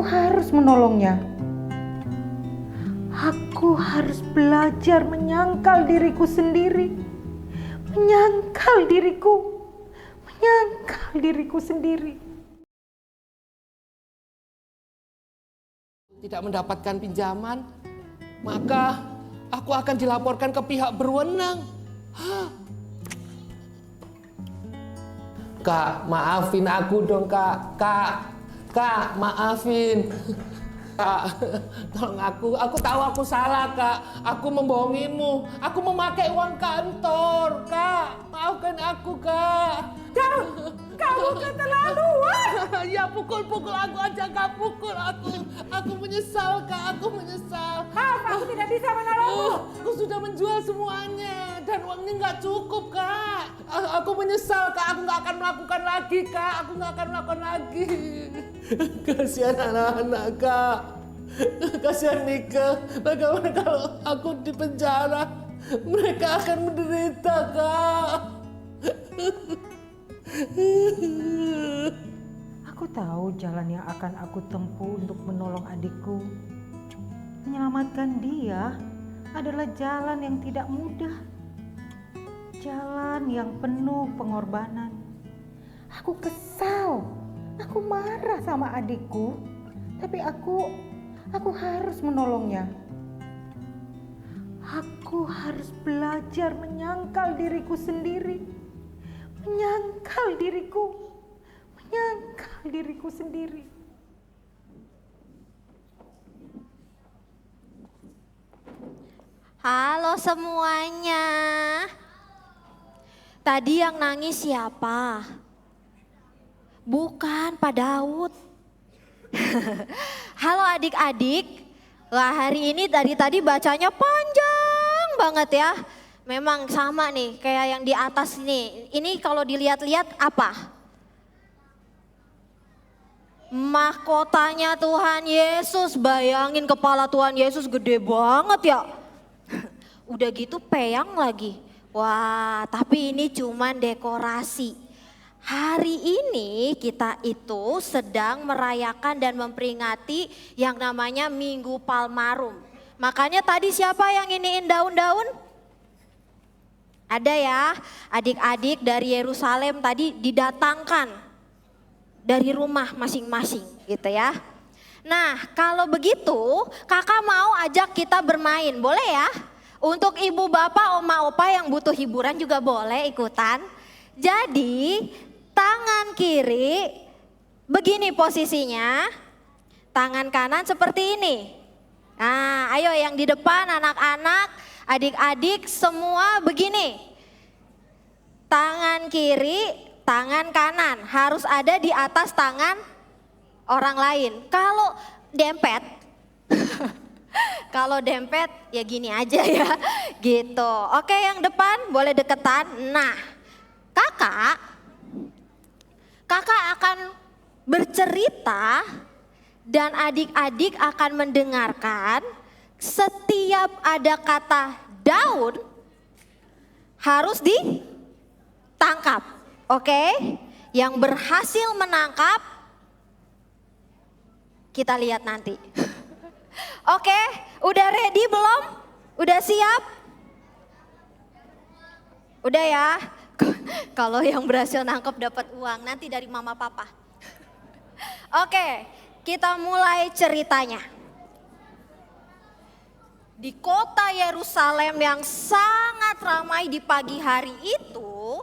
harus menolongnya. Aku harus belajar menyangkal diriku sendiri. Menyangkal diriku sendiri. Tidak mendapatkan pinjaman, maka aku akan dilaporkan ke pihak berwenang. Kak, maafin aku dong, Kak. Kak, maafin. Kak, tolong aku tahu aku salah, Kak. Aku membohongimu. Aku memakai uang kantor, Kak. Maafkan aku, Kak. Kamu keterlaluan. Ya pukul-pukul aku aja, Kak, pukul aku. Aku menyesal, Kak, aku menyesal. Maaf, aku tidak bisa menolongmu. Aku sudah menjual semuanya dan uangnya nggak cukup, Kak. Aku menyesal, Kak, aku nggak akan melakukan lagi, Kak. Aku nggak akan melakukan lagi. Kasihan anak-anak, Kak. Kasihan Nika. Bagaimana kalau aku di penjara? Mereka akan menderita, Kak. Aku tahu jalan yang akan aku tempuh untuk menolong adikku. Menyelamatkan dia adalah jalan yang tidak mudah. Jalan yang penuh pengorbanan. Aku kesal. Aku marah sama adikku. Tapi aku harus menolongnya. Aku harus belajar menyangkal diriku sendiri. Menyangkal diriku sendiri. Halo semuanya. Tadi yang nangis siapa? Bukan Pak Daud. Halo adik-adik. Wah, hari ini dari tadi bacanya panjang banget ya. Memang sama nih kayak yang di atas nih. Ini kalau dilihat-lihat apa? Mahkotanya Tuhan Yesus. Bayangin kepala Tuhan Yesus gede banget ya. Udah gitu peyang lagi. Wah, tapi ini cuman dekorasi. Hari ini kita itu sedang merayakan dan memperingati yang namanya Minggu Palmarum. Makanya tadi siapa yang iniin daun-daun? Ada ya, adik-adik dari Yerusalem tadi didatangkan dari rumah masing-masing gitu ya. Nah kalau begitu kakak mau ajak kita bermain, boleh ya? Untuk ibu bapak, oma opa yang butuh hiburan juga boleh ikutan. Jadi tangan kiri begini posisinya, tangan kanan seperti ini. Nah ayo yang di depan anak-anak, adik-adik semua begini. Tangan kiri, tangan kanan harus ada di atas tangan orang lain. Kalau dempet, kalau dempet ya gini aja ya gitu. Oke yang depan boleh deketan. Nah kakak akan bercerita dan adik-adik akan mendengarkan. Setiap ada kata daun harus ditangkap, oke? Yang berhasil menangkap kita lihat nanti. Oke, udah ready belum? Udah siap? Udah ya? Kalau yang berhasil nangkap dapat uang nanti dari mama papa. Oke, kita mulai ceritanya. Di kota Yerusalem yang sangat ramai di pagi hari itu,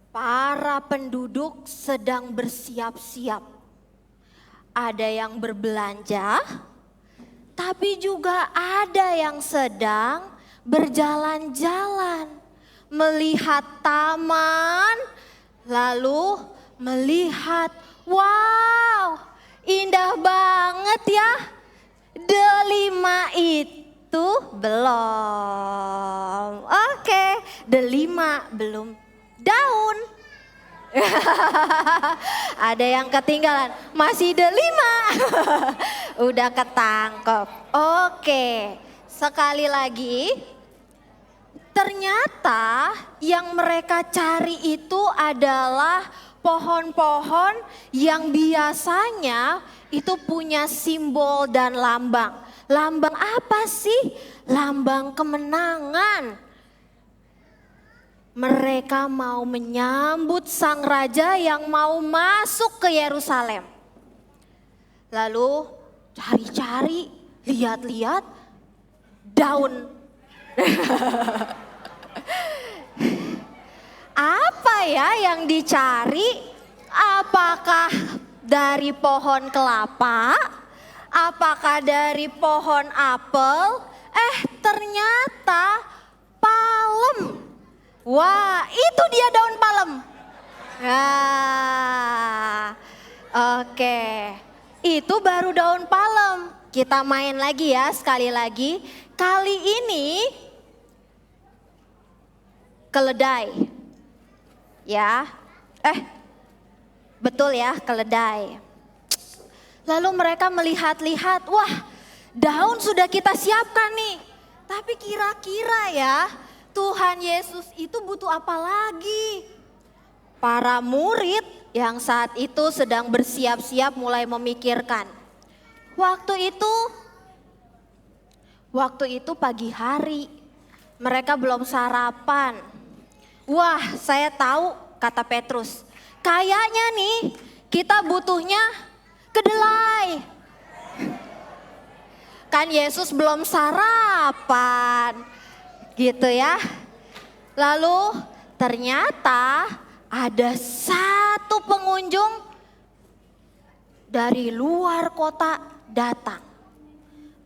para penduduk sedang bersiap-siap. Ada yang berbelanja, tapi juga ada yang sedang berjalan-jalan, melihat taman, lalu melihat, wow, indah banget ya. Delima itu belum. Oke, delima belum daun. Ada yang ketinggalan, masih delima. Udah ketangkep. Oke, sekali lagi. Ternyata yang mereka cari itu adalah pohon-pohon yang biasanya itu punya simbol dan lambang. Lambang apa sih? Lambang kemenangan. Mereka mau menyambut sang raja yang mau masuk ke Yerusalem. Lalu cari-cari, lihat-lihat daun. Apa ya yang dicari? Apakah dari pohon kelapa? Apakah dari pohon apel? Ternyata palem. Wah, itu dia daun palem. Nah, oke. Itu baru daun palem. Kita main lagi ya, sekali lagi. Kali ini keledai. Ya. Betul ya, keledai. Lalu mereka melihat-lihat, wah, daun sudah kita siapkan nih. Tapi kira-kira ya, Tuhan Yesus itu butuh apa lagi? Para murid yang saat itu sedang bersiap-siap mulai memikirkan. Waktu itu pagi hari, mereka belum sarapan. Wah, saya tahu, kata Petrus, kayaknya nih kita butuhnya kedelai. Kan Yesus belum sarapan, gitu ya. Lalu ternyata ada satu pengunjung dari luar kota datang.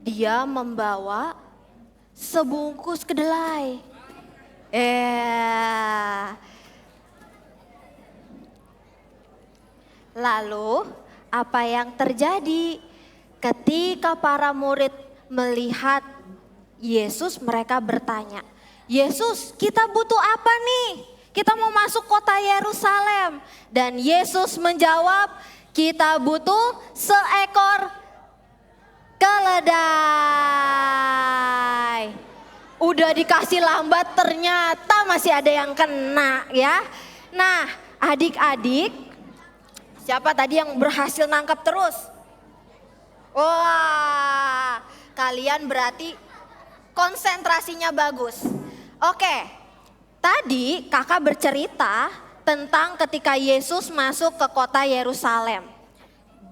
Dia membawa sebungkus kedelai. Lalu apa yang terjadi? Ketika para murid melihat Yesus, mereka bertanya, Yesus, kita butuh apa nih? Kita mau masuk kota Yerusalem. Dan Yesus menjawab, kita butuh seekor keledai. Udah dikasih lambat, ternyata masih ada yang kena ya. Nah, adik-adik, siapa tadi yang berhasil nangkap terus? Wah, kalian berarti konsentrasinya bagus. Oke, tadi kakak bercerita tentang ketika Yesus masuk ke kota Yerusalem.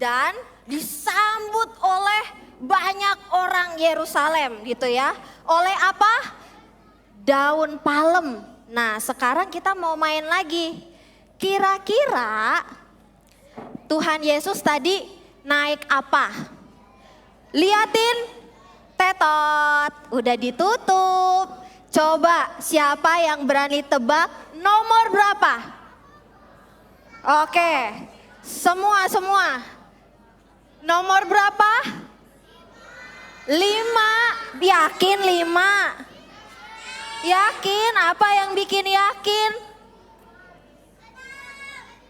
Dan disambut oleh banyak orang Yerusalem gitu ya. Oleh apa? Daun palem. Nah, sekarang kita mau main lagi. Kira-kira Tuhan Yesus tadi naik apa? Liatin, tetot, udah ditutup. Coba siapa yang berani tebak nomor berapa? Oke, semua. Nomor berapa? 5, yakin 5? Yakin, apa yang bikin yakin?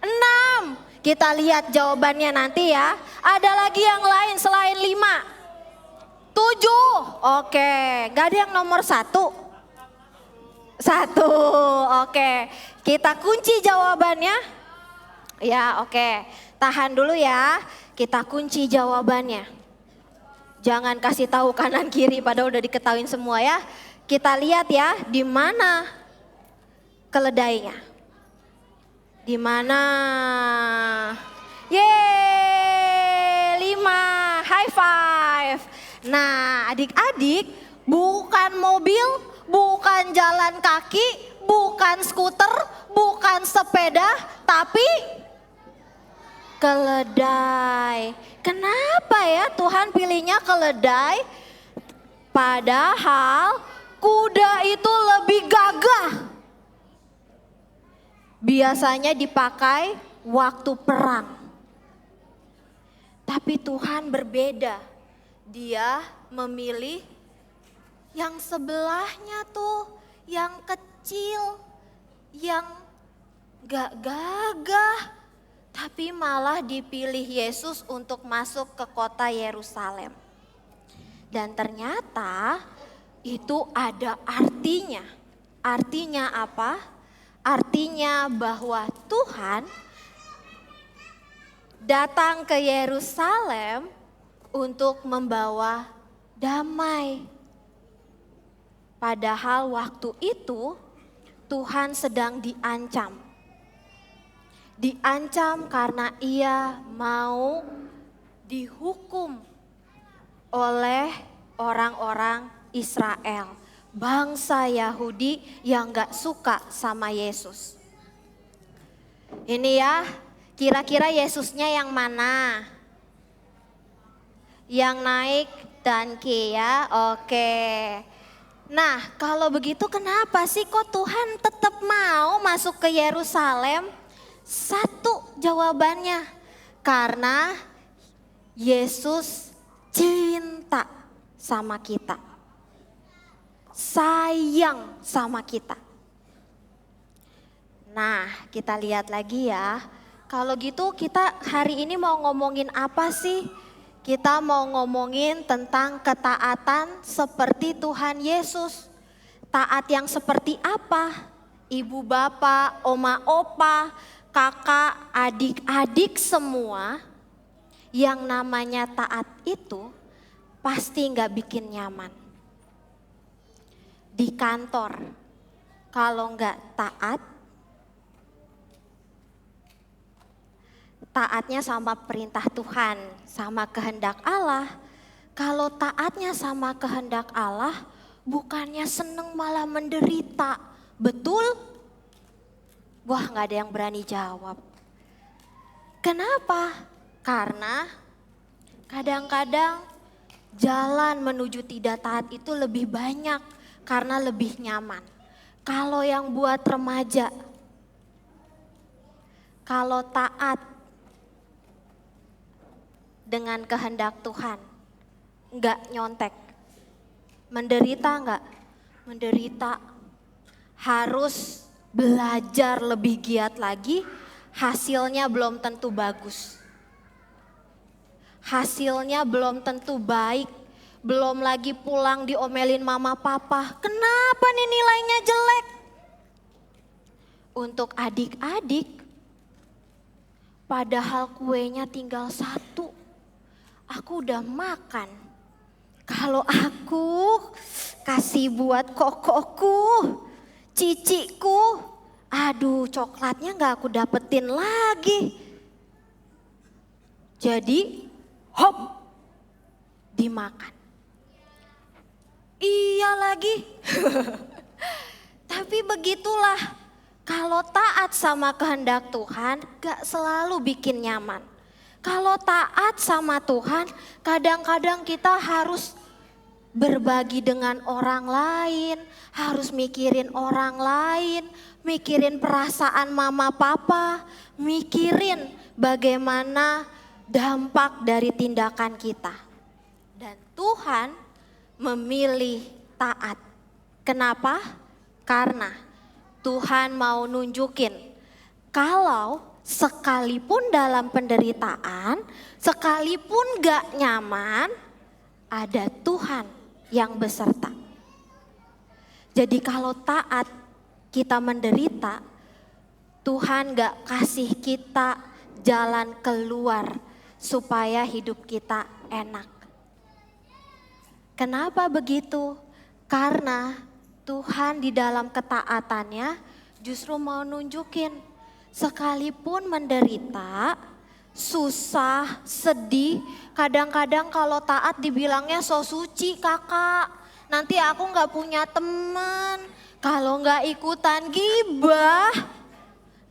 6. Kita lihat jawabannya nanti ya. Ada lagi yang lain selain 5? 7. Oke, gak ada yang nomor 1? 1, oke. Kita kunci jawabannya. Ya, oke. Tahan dulu ya. Kita kunci jawabannya. Jangan kasih tahu kanan kiri padahal udah diketahuin semua ya. Kita lihat ya, di mana keledainya. Di mana? Yeay, 5, high five. Nah, adik-adik, bukan mobil, bukan jalan kaki, bukan skuter, bukan sepeda tapi keledai. Kenapa ya Tuhan pilihnya keledai? Padahal kuda itu lebih gagah. Biasanya dipakai waktu perang. Tapi Tuhan berbeda. Dia memilih yang sebelahnya tuh, yang kecil, yang gak gagah. Tapi malah dipilih Yesus untuk masuk ke kota Yerusalem. Dan ternyata itu ada artinya. Artinya apa? Artinya bahwa Tuhan datang ke Yerusalem untuk membawa damai. Padahal waktu itu Tuhan sedang diancam. Diancam karena ia mau dihukum oleh orang-orang Israel. Bangsa Yahudi yang gak suka sama Yesus. Ini ya, kira-kira Yesusnya yang mana? Yang naik donkey ya, oke. Nah kalau begitu kenapa sih kok Tuhan tetap mau masuk ke Yerusalem? Satu jawabannya, karena Yesus cinta sama kita. Sayang sama kita. Nah kita lihat lagi ya. Kalau gitu kita hari ini mau ngomongin apa sih? Kita mau ngomongin tentang ketaatan seperti Tuhan Yesus. Taat yang seperti apa? Ibu bapak, oma opa, kakak, adik-adik semua yang namanya taat itu pasti gak bikin nyaman. Di kantor, kalau gak taat, taatnya sama perintah Tuhan, sama kehendak Allah. Kalau taatnya sama kehendak Allah, bukannya seneng malah menderita. Betul? Wah, gak ada yang berani jawab. Kenapa? Karena kadang-kadang jalan menuju tidak taat itu lebih banyak karena lebih nyaman. Kalau yang buat remaja, kalau taat dengan kehendak Tuhan, enggak nyontek. Menderita enggak? Menderita. Harus belajar lebih giat lagi, hasilnya belum tentu bagus. Hasilnya belum tentu baik. Belum lagi pulang diomelin mama papa, kenapa nih nilainya jelek? Untuk adik-adik, padahal kuenya tinggal satu. Aku udah makan. Kalau aku kasih buat kokoku, ciciku, aduh coklatnya gak aku dapetin lagi. Jadi hop, dimakan. Iya lagi. Tapi begitulah, kalau taat sama kehendak Tuhan gak selalu bikin nyaman. Kalau taat sama Tuhan, kadang-kadang kita harus berbagi dengan orang lain, harus mikirin orang lain, mikirin perasaan mama papa, mikirin bagaimana dampak dari tindakan kita. Dan Tuhan memilih taat. Kenapa? Karena Tuhan mau nunjukin kalau sekalipun dalam penderitaan, sekalipun gak nyaman, ada Tuhan yang beserta. Jadi kalau taat kita menderita, Tuhan gak kasih kita jalan keluar supaya hidup kita enak. Kenapa begitu? Karena Tuhan di dalam ketaatannya justru mau nunjukin sekalipun menderita, susah, sedih, kadang-kadang kalau taat dibilangnya so suci kakak. Nanti aku gak punya teman, kalau gak ikutan gibah,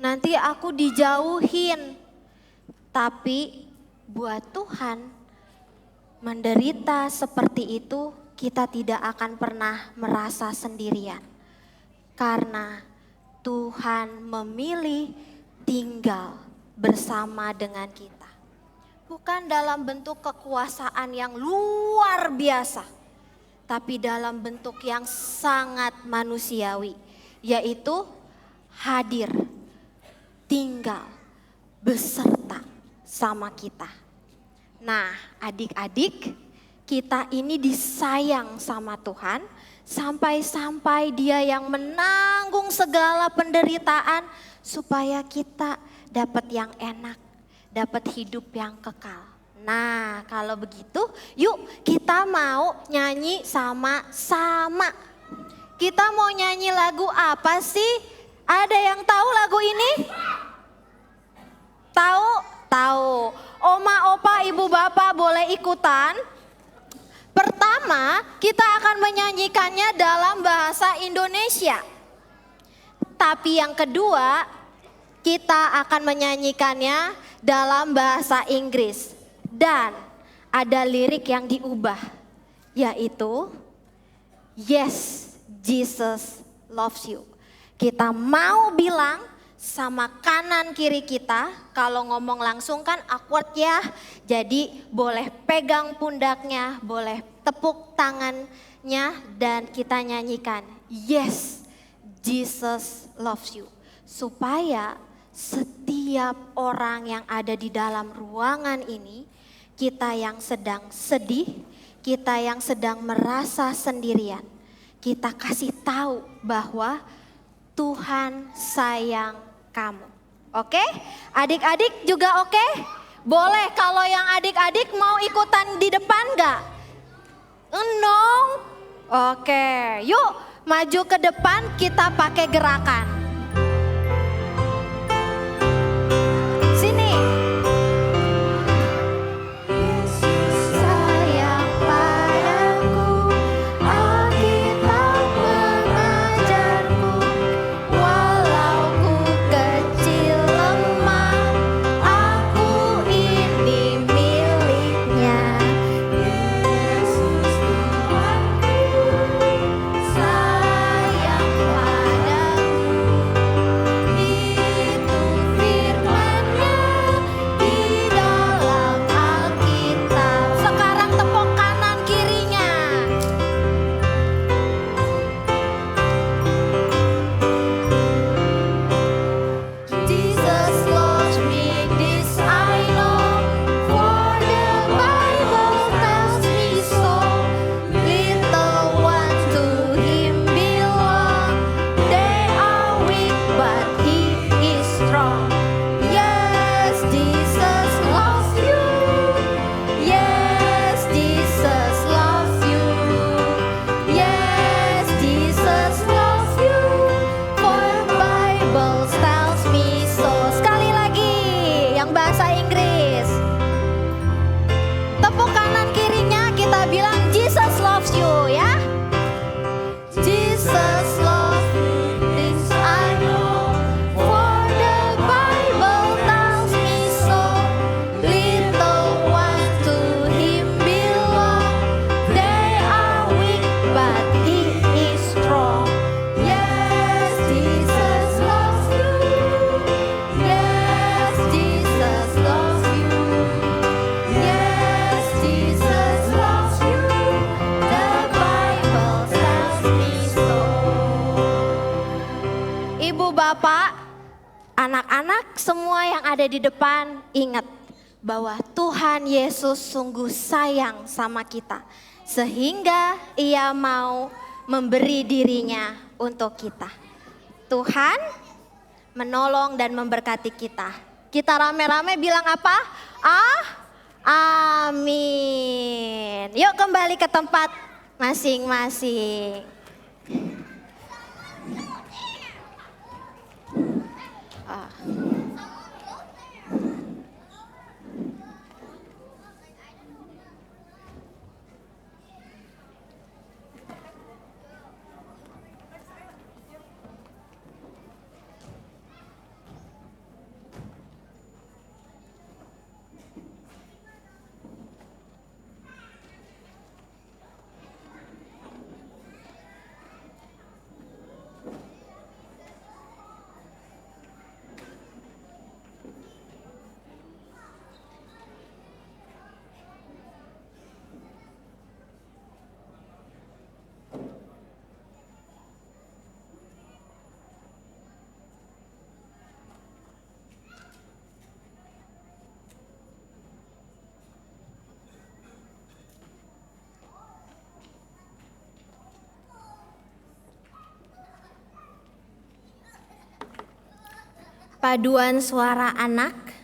nanti aku dijauhin. Tapi buat Tuhan, menderita seperti itu kita tidak akan pernah merasa sendirian. Karena Tuhan memilih tinggal bersama dengan kita. Bukan dalam bentuk kekuasaan yang luar biasa, tapi dalam bentuk yang sangat manusiawi, yaitu hadir, tinggal, beserta sama kita. Nah, adik-adik, kita ini disayang sama Tuhan, sampai-sampai Dia yang menanggung segala penderitaan supaya kita dapat yang enak, dapat hidup yang kekal. Nah, kalau begitu yuk kita mau nyanyi sama-sama. Kita mau nyanyi lagu apa sih? Ada yang tahu lagu ini? Tahu? Tahu. Oma, opa, ibu, bapak boleh ikutan? Pertama, kita akan menyanyikannya dalam bahasa Indonesia. Tapi yang kedua, kita akan menyanyikannya dalam bahasa Inggris. Dan ada lirik yang diubah, yaitu Yes, Jesus loves you. Kita mau bilang sama kanan kiri kita, kalau ngomong langsung kan awkward ya. Jadi boleh pegang pundaknya, boleh tepuk tangannya dan kita nyanyikan Yes, Jesus loves you. Supaya setiap orang yang ada di dalam ruangan ini, kita yang sedang sedih, kita yang sedang merasa sendirian, kita kasih tahu bahwa Tuhan sayang kamu. Oke? Adik-adik juga oke? Boleh kalau yang adik-adik mau ikutan di depan gak? No? Oke, yuk maju ke depan kita pakai gerakan. Sini. Yesus sayang padaku, Alkitab mengajarku, walau ku kecil lemah, aku ini miliknya. Yesus Tuhanku, sayang padaku, itu firman-Nya di dalam Alkitab. Sekarang tepuk kanan kirinya. Jesus loves me, this I know, for the Bible tells me so. Little ones to Him belong, they are weak but He is strong. Yes, Jesus loves you. Yes, Jesus loves you. Yes, Jesus loves you. For Bible tells me so. Sekali lagi yang bahasa Inggris. Tepuk kanan kirinya kita bilang Jesus loves you ya. Jesus loves me, this I know, for the Bible tells me so. Little ones to Him belong, they are weak but He is strong. Yes, Jesus loves you. Yes, Jesus loves you. Yes, Jesus loves you. The Bible tells me so. Ibu, bapak, anak-anak semua yang ada di depan, ingat bahwa Tuhan Yesus sungguh sayang sama kita. Sehingga Ia mau memberi dirinya untuk kita. Tuhan menolong dan memberkati kita. Kita rame-rame bilang apa? Amin. Yuk kembali ke tempat masing-masing. Paduan suara anak.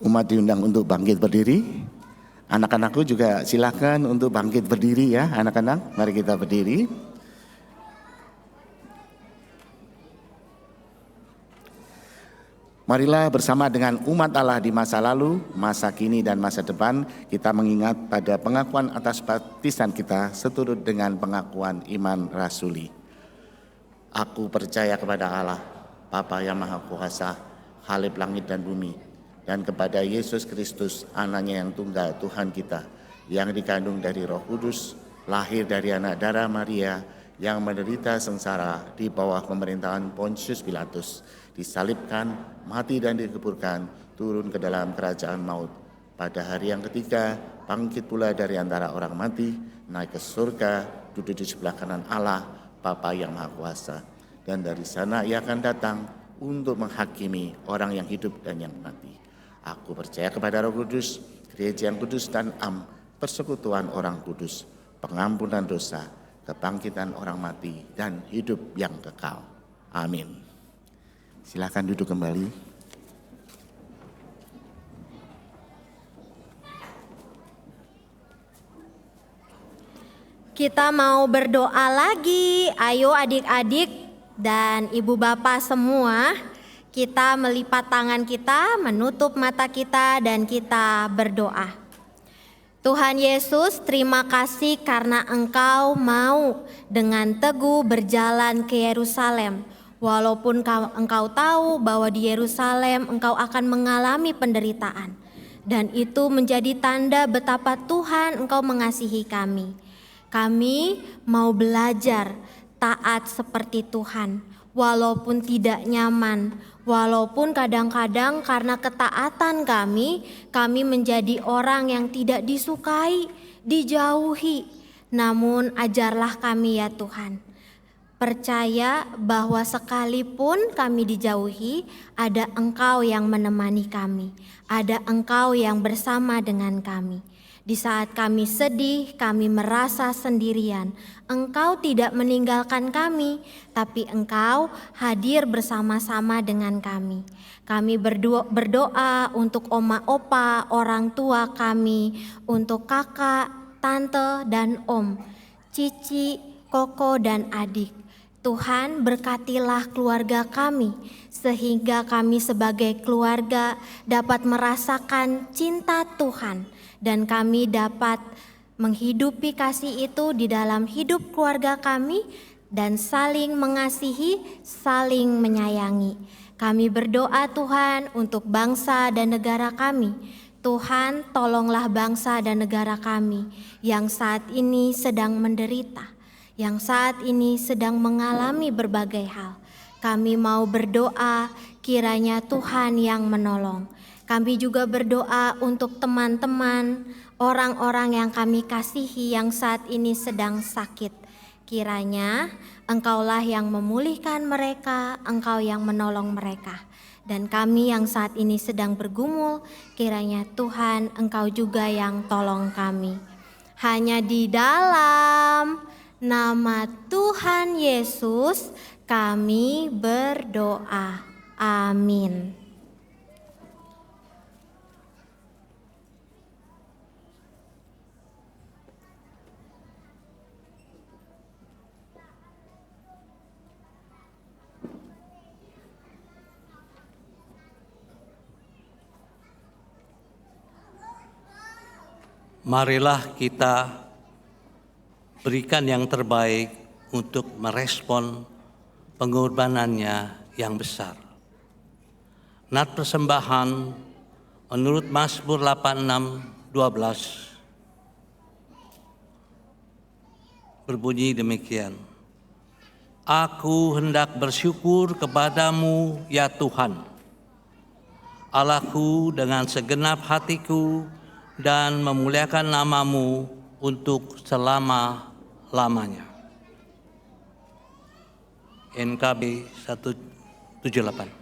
Umat diundang untuk bangkit berdiri. Anak-anakku juga silakan untuk bangkit berdiri ya anak-anak. Mari kita berdiri. Marilah bersama dengan umat Allah di masa lalu, masa kini dan masa depan, kita mengingat pada pengakuan atas baptisan kita seturut dengan pengakuan iman rasuli. Aku percaya kepada Allah, Bapa yang Maha Kuasa, Khalif langit dan bumi, dan kepada Yesus Kristus, Anaknya yang tunggal, Tuhan kita, yang dikandung dari Roh Kudus, lahir dari anak darah Maria, yang menderita sengsara di bawah pemerintahan Pontius Pilatus, disalibkan, mati dan dikuburkan, turun ke dalam kerajaan maut. Pada hari yang ketiga, bangkit pula dari antara orang mati, naik ke surga, duduk di sebelah kanan Allah, Bapa yang Maha Kuasa. Dan dari sana ia akan datang untuk menghakimi orang yang hidup dan yang mati. Aku percaya kepada Roh Kudus, gereja yang kudus dan persekutuan orang kudus, pengampunan dosa, kebangkitan orang mati, dan hidup yang kekal. Amin. Silakan duduk kembali. Kita mau berdoa lagi. Ayo adik-adik dan ibu bapak semua, kita melipat tangan kita, menutup mata kita, dan kita berdoa. Tuhan Yesus, terima kasih karena Engkau mau dengan teguh berjalan ke Yerusalem. Walaupun Engkau tahu bahwa di Yerusalem Engkau akan mengalami penderitaan. Dan itu menjadi tanda betapa Tuhan Engkau mengasihi kami. Kami mau belajar taat seperti Tuhan. Walaupun tidak nyaman, walaupun kadang-kadang karena ketaatan kami menjadi orang yang tidak disukai, dijauhi. Namun ajarlah kami ya Tuhan. Percaya bahwa sekalipun kami dijauhi, ada Engkau yang menemani kami, ada Engkau yang bersama dengan kami. Di saat kami sedih, kami merasa sendirian, Engkau tidak meninggalkan kami, tapi Engkau hadir bersama-sama dengan kami. Kami berdoa untuk oma opa, orang tua kami, untuk kakak, tante, dan om, cici, koko, dan adik. Tuhan berkatilah keluarga kami, sehingga kami sebagai keluarga dapat merasakan cinta Tuhan, dan kami dapat menghidupi kasih itu di dalam hidup keluarga kami, dan saling mengasihi, saling menyayangi. Kami berdoa Tuhan untuk bangsa dan negara kami. Tuhan, tolonglah bangsa dan negara kami yang saat ini sedang menderita, yang saat ini sedang mengalami berbagai hal. Kami mau berdoa kiranya Tuhan yang menolong. Kami juga berdoa untuk teman-teman, orang-orang yang kami kasihi yang saat ini sedang sakit. Kiranya Engkaulah yang memulihkan mereka, Engkau yang menolong mereka. Dan kami yang saat ini sedang bergumul, kiranya Tuhan Engkau juga yang tolong kami. Hanya di dalam nama Tuhan Yesus kami berdoa. Amin. Marilah kita berikan yang terbaik untuk merespon pengorbanannya yang besar. Nat persembahan menurut Mazmur 86:12 berbunyi demikian. Aku hendak bersyukur kepadamu ya Tuhan, Allahku dengan segenap hatiku, dan memuliakan namamu untuk selama-lamanya. NKB 178. Oh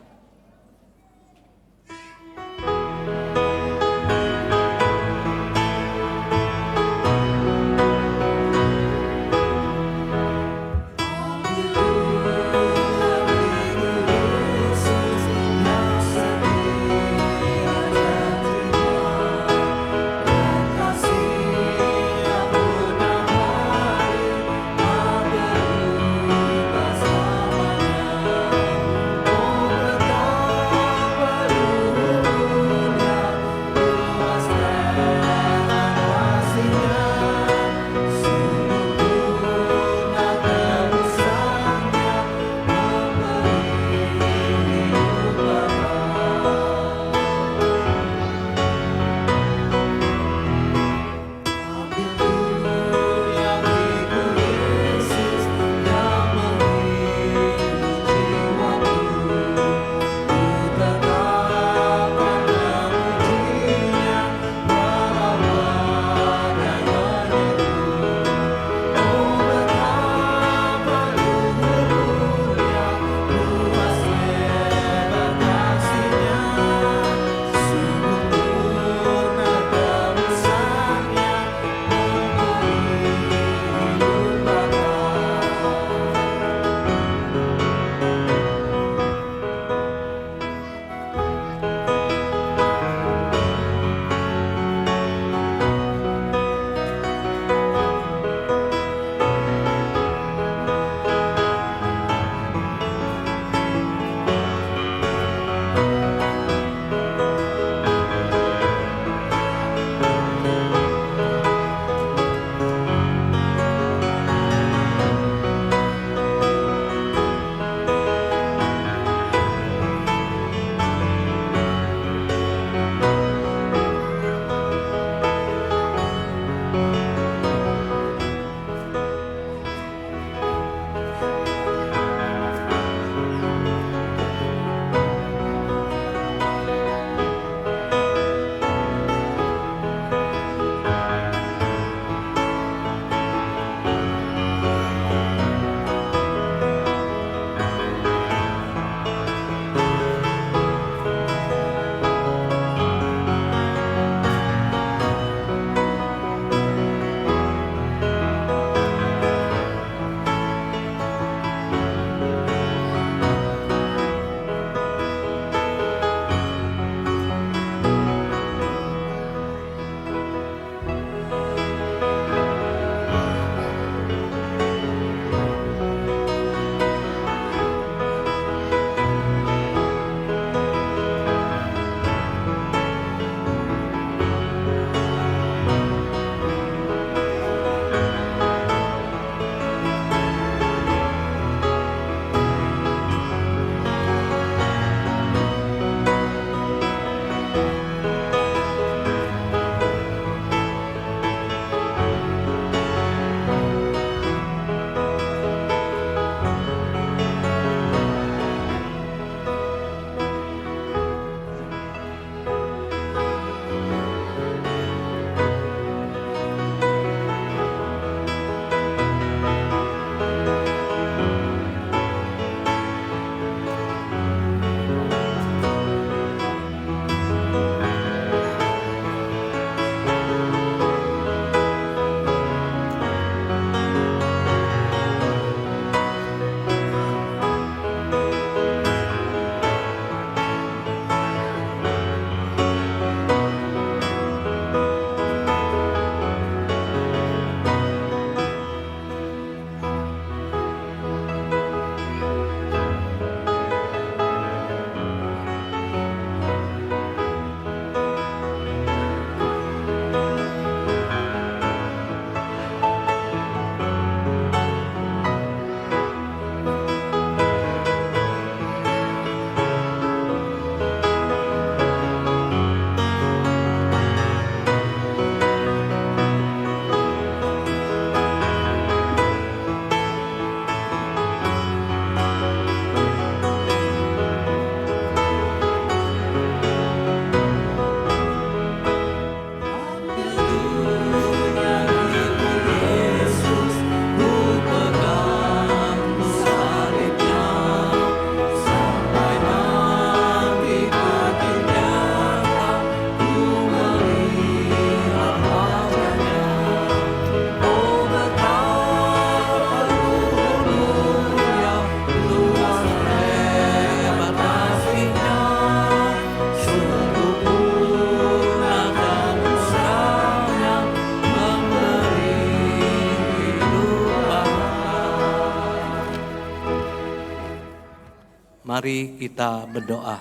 Mari kita berdoa.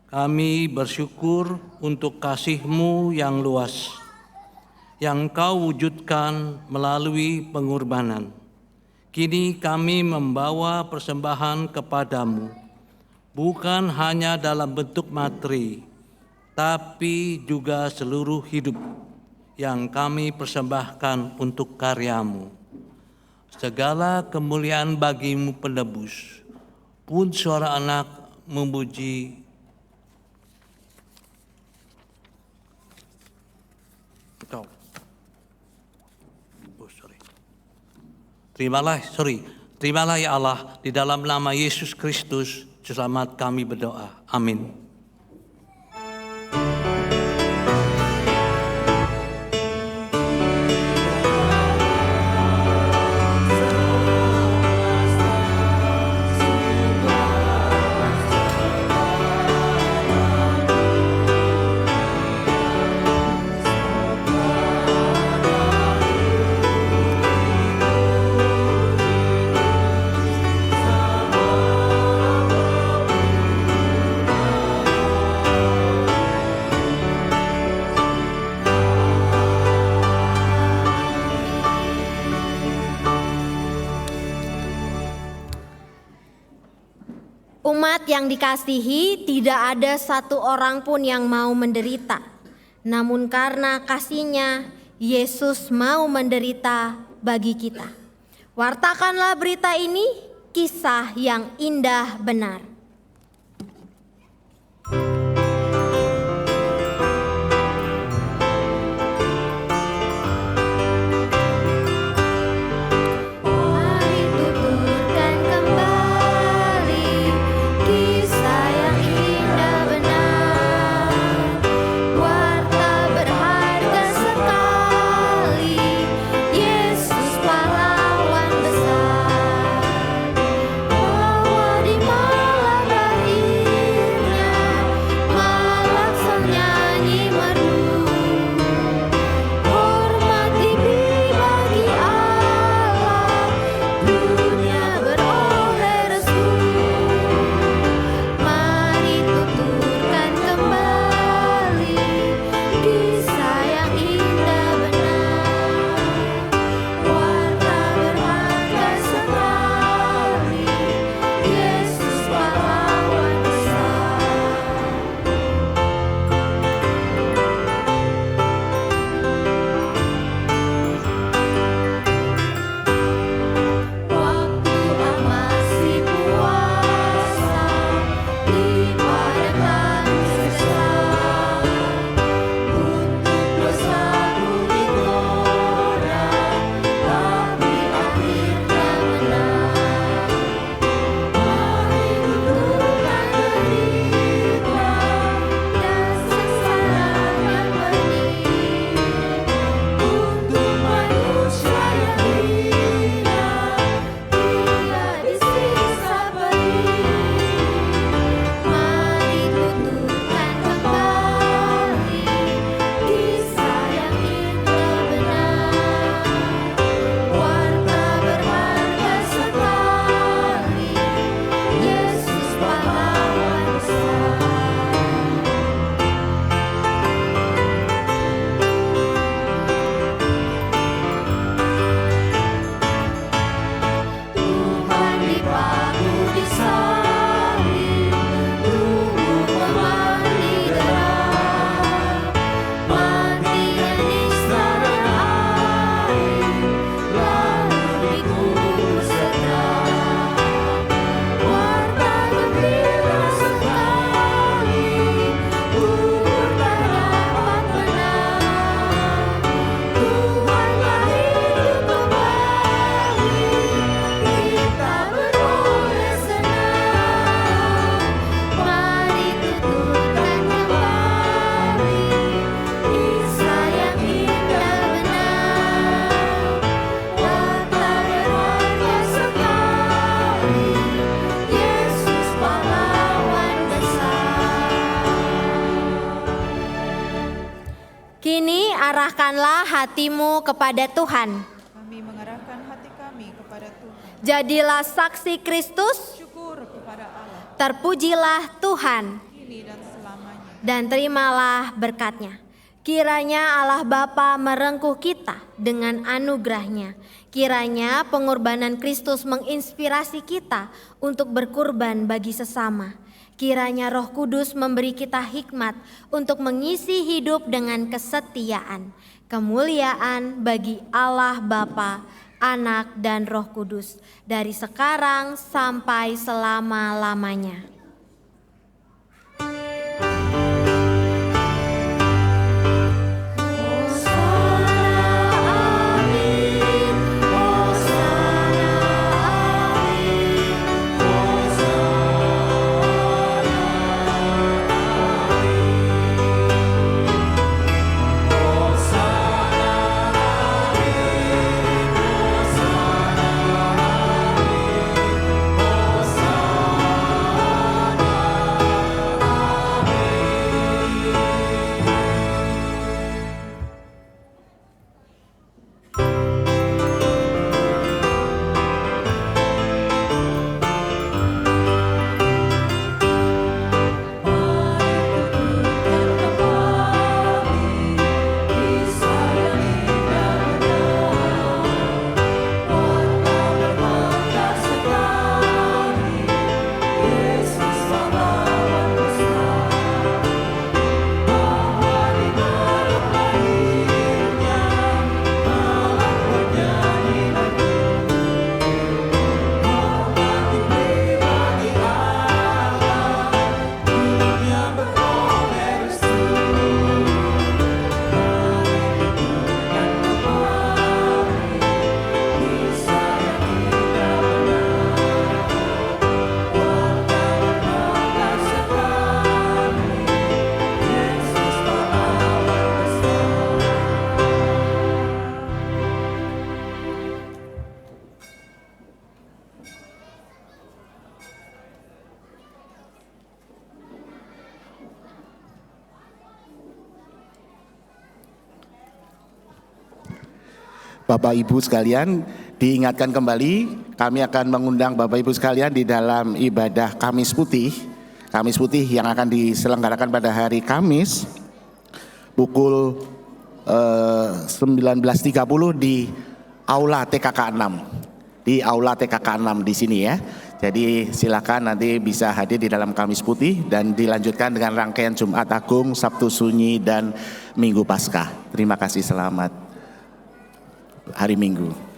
Kami bersyukur untuk kasih-Mu yang luas, yang Kau wujudkan melalui pengorbanan. Kini kami membawa persembahan kepadamu, bukan hanya dalam bentuk materi, tapi juga seluruh hidup yang kami persembahkan untuk karya-Mu. Segala kemuliaan bagi-Mu penebus, pun suara anak memuji Engkau. Terimalah ya Allah, di dalam nama Yesus Kristus, selamat kami berdoa. Amin. Umat yang dikasihi, tidak ada satu orang pun yang mau menderita. Namun karena kasih-Nya, Yesus mau menderita bagi kita. Wartakanlah berita ini, kisah yang indah benar. Kini arahkanlah hatimu kepada Tuhan. Kami mengarahkan hati kami kepada Tuhan. Jadilah saksi Kristus, Syukur kepada Allah terpujilah Tuhan, kini dan selamanya. dan terimalah berkat-Nya. Kiranya Allah Bapa merengkuh kita dengan anugerah-Nya. Kiranya pengorbanan Kristus menginspirasi kita untuk berkorban bagi sesama. Kiranya Roh Kudus memberi kita hikmat untuk mengisi hidup dengan kesetiaan. Kemuliaan bagi Allah Bapa, Anak, dan Roh Kudus dari sekarang sampai selama-lamanya. Bapak Ibu sekalian, diingatkan kembali, kami akan mengundang Bapak Ibu sekalian di dalam ibadah Kamis Putih. Kamis Putih yang akan diselenggarakan pada hari Kamis pukul 19.30 di Aula TKK 6. Di Aula TKK 6 di sini ya. Jadi silakan nanti bisa hadir di dalam Kamis Putih dan dilanjutkan dengan rangkaian Jumat Agung, Sabtu Sunyi, dan Minggu Paskah. Terima kasih, selamat hari Minggu.